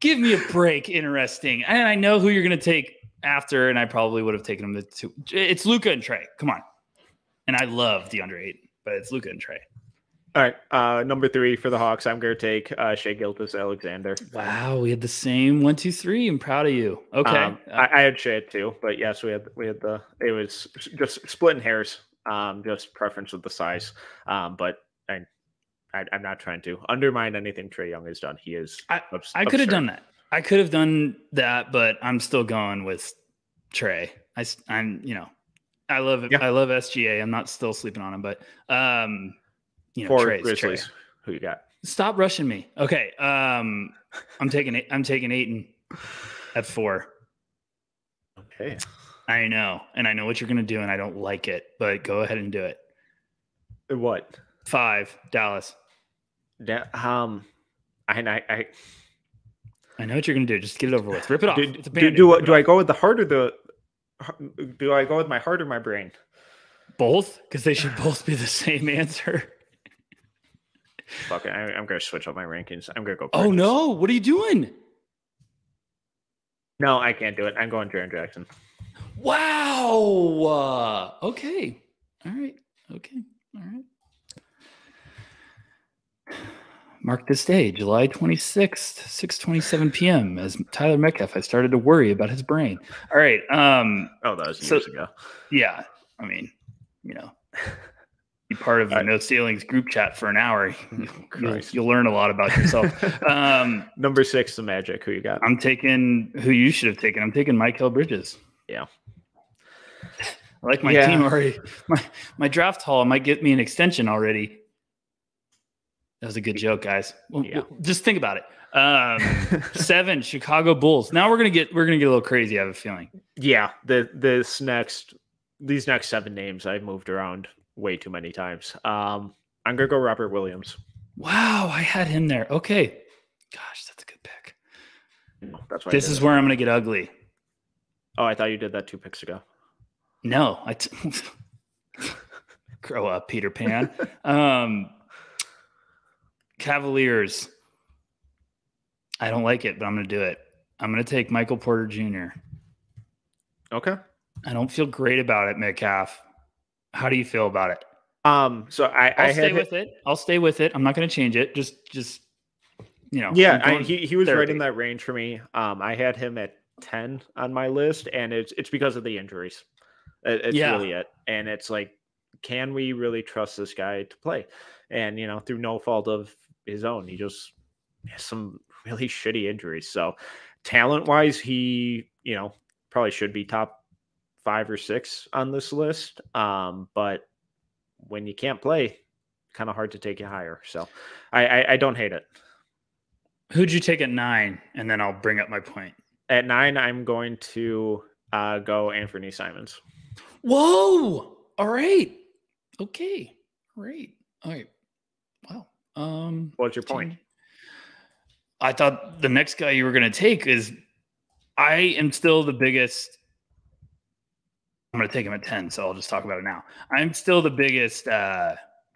Give me a break. Interesting. And I know who you're going to take after, and I probably would have taken him the 2. It's Luka and Trae. Come on. And I love DeAndre Ayton, but it's Luka and Trae. All right. Number 3 for the Hawks. I'm going to take Shai Gilgeous-Alexander. Wow, we had the same 1, 2, 3. I'm proud of you. Okay. I had Shai too, but yes, we had it was just splitting hairs. Just preference with the size. But I'm not trying to undermine anything Trae Young has done. He is. I could have done that. I could have done that, but I'm still going with Trae. I love it. Yeah. I love SGA. I'm not still sleeping on him, but for Grizzlies, Trae. Who you got? Stop rushing me. Okay. I'm taking Ayton at 4. Okay. I know, and I know what you're going to do, and I don't like it, but go ahead and do it. What? 5, Dallas. I know what you're going to do. Just get it over with. Rip it off. Do I go with the heart or do I go with my heart or my brain? Both, because they should both be the same answer. Fuck it. I'm going to switch up my rankings. I'm going to go. Bridges. Oh no! What are you doing? No, I can't do it. I'm going Jaren Jackson. Wow. Okay. All right. Okay. All right. Mark this day, July 26th, 6:27 p.m. As Tyler Metcalf, I started to worry about his brain. All right. That was years ago. Yeah. I mean, be part of the No Ceilings group chat for an hour. You'll learn a lot about yourself. Number 6, the Magic. Who you got? I'm taking who you should have taken. I'm taking Mikal Bridges. Yeah. I like my team already. My draft haul might get me an extension already. That was a good joke, guys. Well, just think about it. 7, Chicago Bulls. Now we're gonna get a little crazy. I have a feeling. Yeah, these next 7 names I moved around way too many times. I'm gonna go Robert Williams. Wow, I had him there. Okay, gosh, that's a good pick. That's why this is where I'm gonna get ugly. Oh, I thought you did that 2 picks ago. No, grow up, Peter Pan. Cavaliers. I don't like it, but I'm going to do it. I'm going to take Michael Porter Jr. Okay. I don't feel great about it, Metcalf. How do you feel about it? So I'll stay with it. I'll stay with it. I'm not going to change it. Just Yeah, he was right in that range for me. I had him at 10 on my list, and it's because of the injuries. It's really it. And it's like, can we really trust this guy to play? And, through no fault of his own, he just has some really shitty injuries. So talent-wise, he, probably should be top 5 or 6 on this list. But when you can't play, kind of hard to take you higher. So I don't hate it. Who'd you take at 9? And then I'll bring up my point. At 9, I'm going to go Anthony Simons. Whoa! All right. Okay. Great. All right. Wow. What's your point? I thought the next guy you were going to take is I am still the biggest. I'm going to take him at 10, so I'll just talk about it now. I'm still the biggest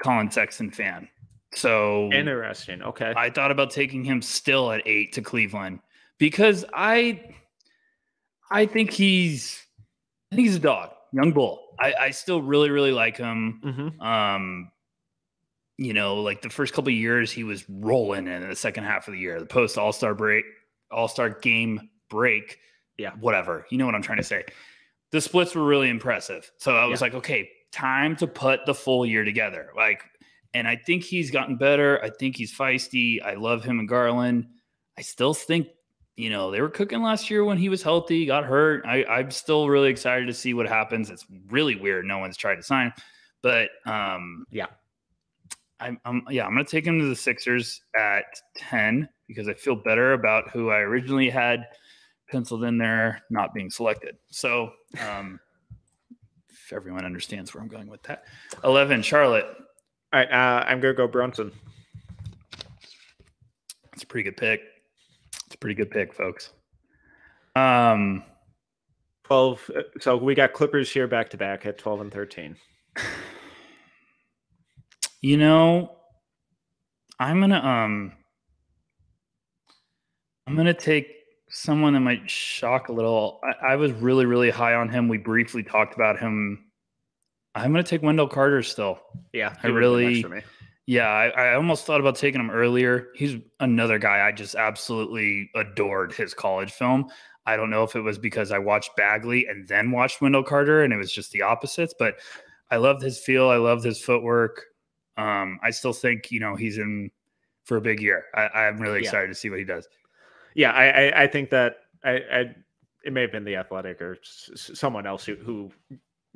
Colin Sexton fan. So interesting. Okay. I thought about taking him still at 8 to Cleveland because I think he's a dog, young bull. I still really, really like him. Mm-hmm. Like the first couple of years he was rolling in the second half of the year, the post All-Star game break. Yeah. Whatever. You know what I'm trying to say? The splits were really impressive. So I was like, okay, time to put the full year together. And I think he's gotten better. I think he's feisty. I love him and Garland. I still think, they were cooking last year when he was healthy, got hurt. I'm still really excited to see what happens. It's really weird. No one's tried to sign him. But I'm going to take him to the Sixers at 10 because I feel better about who I originally had penciled in there not being selected. So if everyone understands where I'm going with that. 11, Charlotte. All right, I'm going to go Brunson. It's a pretty good pick. It's a pretty good pick, folks. 12. So we got Clippers here back to back at 12 and 13. You know, I'm gonna take someone that might shock a little. I was really, really high on him. We briefly talked about him. I'm gonna take Wendell Carter still. Yeah, I almost thought about taking him earlier. He's another guy I just absolutely adored his college film. I don't know if it was because I watched Bagley and then watched Wendell Carter, and it was just the opposites. But I loved his feel. I loved his footwork. I still think, he's in for a big year. I'm really excited to see what he does. Yeah, I think that it may have been The Athletic or someone else who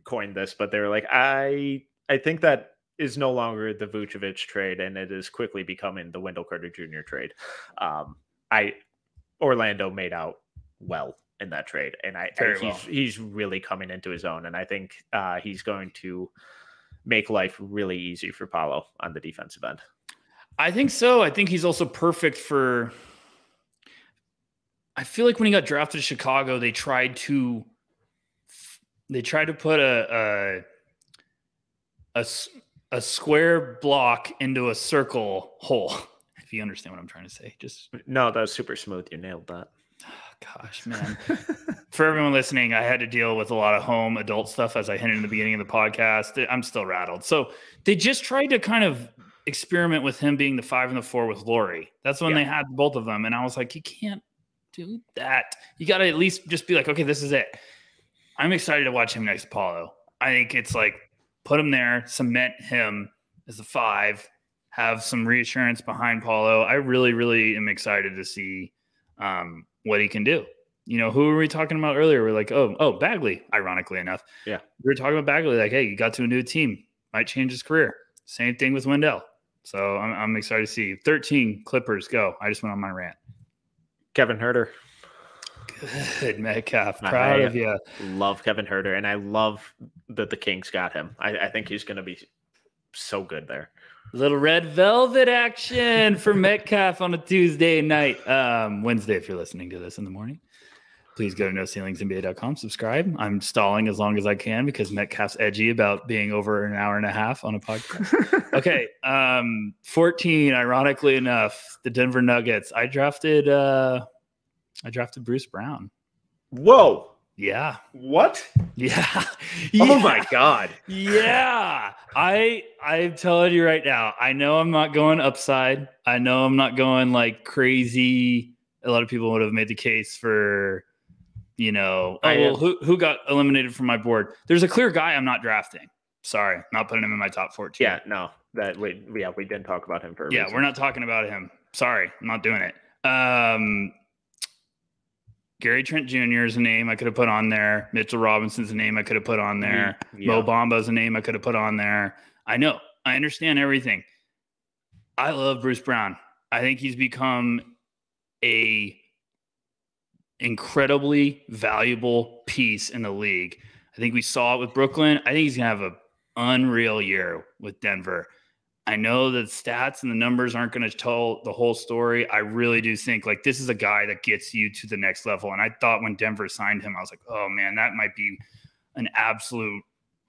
coined this, but they were like, I think that is no longer the Vucevic trade, and it is quickly becoming the Wendell Carter Jr. trade. Orlando made out well in that trade, and he's really coming into his own, and I think he's going to make life really easy for Paolo on the defensive end. I think so. I think he's also perfect for. I feel like when he got drafted to Chicago, they tried to put a square block into a circle hole. If you understand what I'm trying to say, no, that was super smooth. You nailed that. Gosh, man. For everyone listening, I had to deal with a lot of home adult stuff, as I hinted in the beginning of the podcast. I'm still rattled. So they just tried to kind of experiment with him being the 5 and the 4 with Laurie. That's when they had both of them. And I was like, you can't do that. You got to at least just be like, okay, this is it. I'm excited to watch him next to Paulo. I think it's like, put him there, cement him as the 5, have some reassurance behind Paulo. I really, really am excited to see what he can do. Who were we talking about earlier? We're like, oh, Bagley, ironically enough. Yeah. We were talking about Bagley, like, hey, you got to a new team, might change his career. Same thing with Wendell. So I'm excited to see. 13, Clippers, go. I just went on my rant. Kevin Huerter. Good, Metcalf. Proud of you. Love Kevin Huerter, and I love that the Kings got him. I think he's going to be so good there. Little red velvet action for Metcalf on a Tuesday night. Wednesday, if you're listening to this in the morning. Please go to NoCeilingsNBA.com. Subscribe. I'm stalling as long as I can because Metcalf's edgy about being over an hour and a half on a podcast. Okay. 14, ironically enough, the Denver Nuggets. I drafted Bruce Brown. Whoa. Yeah. What? Yeah. Oh my God. Yeah. I'm telling you right now, I know I'm not going upside. I know I'm not going like crazy. A lot of people would have made the case for, who got eliminated from my board. There's a clear guy I'm not drafting. Sorry, not putting him in my top 14. Yeah, no. We didn't talk about him for a reason. We're not talking about him. Sorry, I'm not doing it. Gary Trent Jr. is a name I could have put on there. Mitchell Robinson's a name I could have put on there. Yeah. Mo Bamba's a name I could have put on there. I know. I understand everything. I love Bruce Brown. I think he's become a incredibly valuable piece in the league. I think we saw it with Brooklyn. I think he's going to have an unreal year with Denver. I know that stats and the numbers aren't going to tell the whole story. I really do think like this is a guy that gets you to the next level. And I thought when Denver signed him, I was like, oh man, that might be an absolute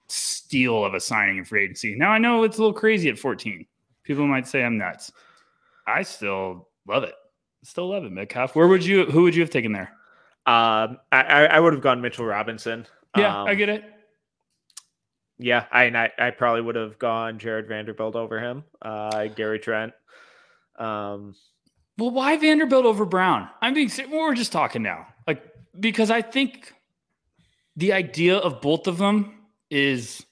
steal of a signing in free agency. Now I know it's a little crazy at 14. People might say I'm nuts. I still love it. Still love it, Metcalf. Who would you have taken there? I would have gone Mitchell Robinson. Yeah, I get it. Yeah, I probably would have gone Jared Vanderbilt over him. Gary Trent. Well, why Vanderbilt over Brown? We're just talking now. Like, because I think the idea of both of them is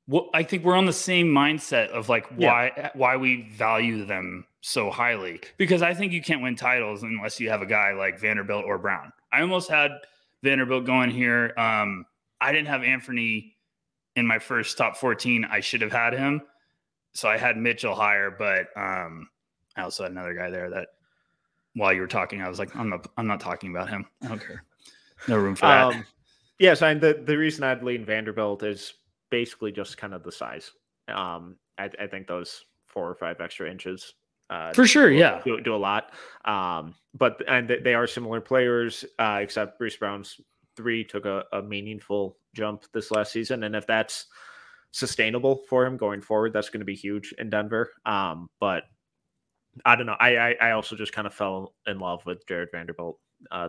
what I think we're on the same mindset of like why we value them so highly. Because I think you can't win titles unless you have a guy like Vanderbilt or Brown. I almost had Vanderbilt going here. I didn't have Anthony in my first top 14. I should have had him. so I had Mitchell higher, but I also had another guy there that while you were talking, I was like, I'm not talking about him. I don't care. No room for that. Yeah, so the reason I'd lean Vanderbilt is basically just kind of the size. I think those 4 or 5 extra inches for sure, yeah, do a lot. But they are similar players, except Bruce Brown's 3 took a meaningful jump this last season, and if that's sustainable for him going forward, that's going to be huge in Denver. But I don't know. I also just kind of fell in love with Jared Vanderbilt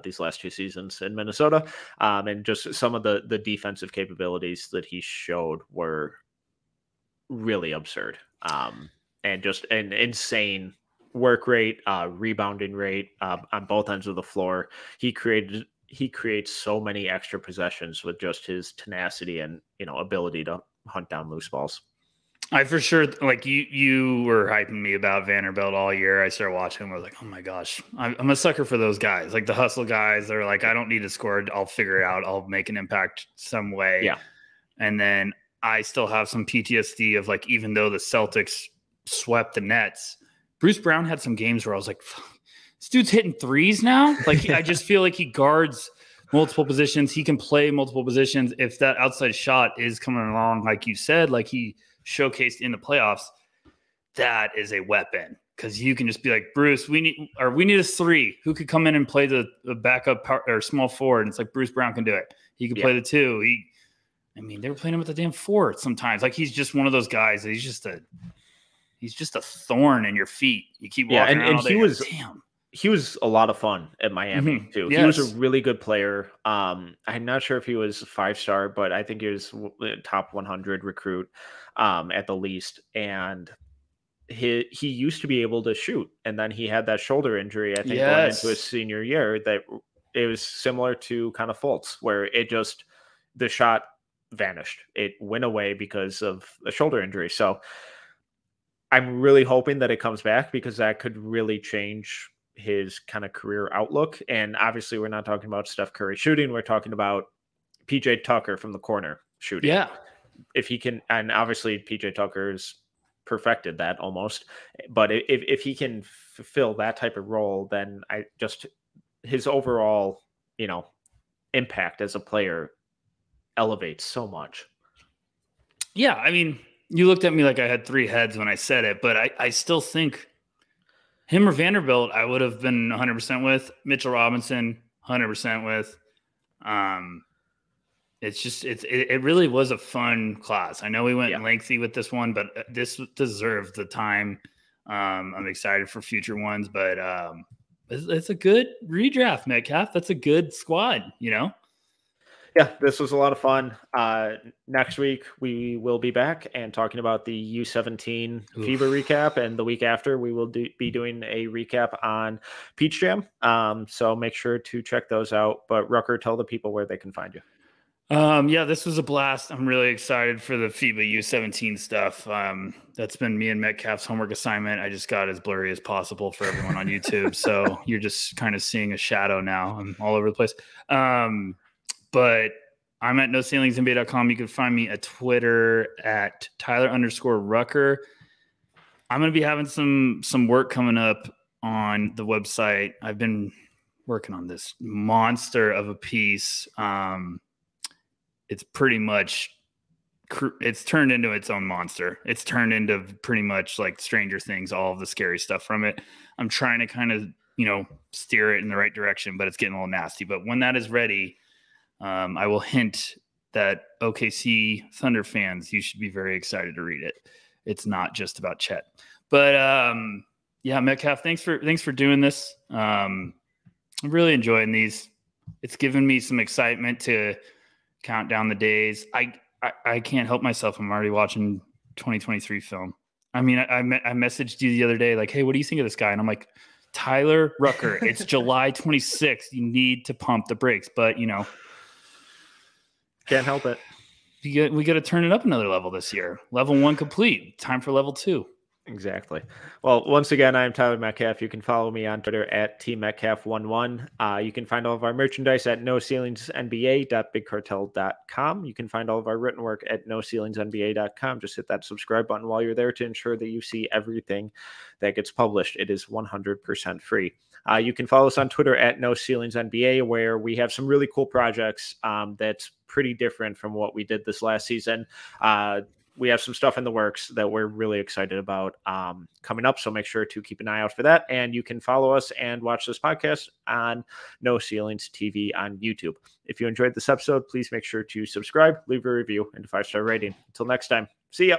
these last 2 seasons in Minnesota, and just some of the defensive capabilities that he showed were really absurd, and just an insane work rate, rebounding rate on both ends of the floor. He creates so many extra possessions with just his tenacity and ability to hunt down loose balls. I for sure, like you were hyping me about Vanderbilt all year. I started watching him. I was like, oh my gosh, I'm a sucker for those guys, like the hustle guys. They're like, I don't need to score. I'll figure it out. I'll make an impact some way. Yeah. And then I still have some PTSD of like, even though the Celtics swept the Nets, Bruce Brown had some games where I was like, this dude's hitting threes now. Like, I just feel like he guards multiple positions. He can play multiple positions. If that outside shot is coming along, like you said, like he showcased in the playoffs, that is a weapon, because you can just be like, Bruce, we need a 3 who could come in and play the backup or small forward. And it's like, Bruce Brown can do it. He can play the 2. They were playing him at the damn 4 sometimes. Like, he's just one of those guys that he's just a thorn in your feet. You keep walking around. And he was a lot of fun at Miami too. Yes. He was a really good player. I'm not sure if he was a 5-star, but I think he was top 100 recruit at the least. And he used to be able to shoot, and then he had that shoulder injury, I think, going into his senior year, that it was similar to kind of Fultz, where the shot vanished. It went away because of the shoulder injury. So I'm really hoping that it comes back, because that could really change his kind of career outlook. And obviously we're not talking about Steph Curry shooting. We're talking about PJ Tucker from the corner shooting. Yeah. If he can, and obviously PJ Tucker's perfected that almost, but if he can fulfill that type of role, then his overall, impact as a player elevates so much. Yeah. I mean, you looked at me like I had 3 heads when I said it, but I still think him or Vanderbilt, I would have been 100% with. Mitchell Robinson, 100% with. It really was a fun class. I know we went lengthy with this one, but this deserved the time. I'm excited for future ones, but it's a good redraft, Metcalf. That's a good squad, Yeah, this was a lot of fun. Next week, we will be back and talking about the U17 FIBA recap. And the week after, we will be doing a recap on Peach Jam. So make sure to check those out. But Rucker, tell the people where they can find you. Yeah, this was a blast. I'm really excited for the FIBA U17 stuff. That's been me and Metcalf's homework assignment. I just got as blurry as possible for everyone on YouTube. So you're just kind of seeing a shadow now. I'm all over the place. But I'm at noceilingsnba.com. You can find me at Twitter at Tyler_Rucker. I'm going to be having some work coming up on the website. I've been working on this monster of a piece. It's pretty much, it's turned into its own monster. It's turned into pretty much like Stranger Things, all of the scary stuff from it. I'm trying to kind of, steer it in the right direction, but it's getting a little nasty. But when that is ready, I will hint that OKC Thunder fans, you should be very excited to read it. It's not just about Chet, but yeah, Metcalf, thanks for doing this. I'm really enjoying these. It's given me some excitement to count down the days. I can't help myself. I'm already watching 2023 film. I mean, I messaged you the other day, like, hey, what do you think of this guy? And I'm like, Tyler Rucker, it's July 26th. You need to pump the brakes, but can't help it. We got to turn it up another level this year. Level 1 complete. Time for level 2. Exactly. Well, once again, I'm Tyler Metcalf. You can follow me on Twitter at tmetcalf11. You can find all of our merchandise at noceilingsnba.bigcartel.com. You can find all of our written work at noceilingsnba.com. Just hit that subscribe button while you're there to ensure that you see everything that gets published. It is 100% free. You can follow us on Twitter at noceilingsnba, where we have some really cool projects that's pretty different from what we did this last season. We have some stuff in the works that we're really excited about coming up. So make sure to keep an eye out for that. And you can follow us and watch this podcast on No Ceilings TV on YouTube. If you enjoyed this episode, please make sure to subscribe, leave a review, and a 5-star rating. Until next time, see ya.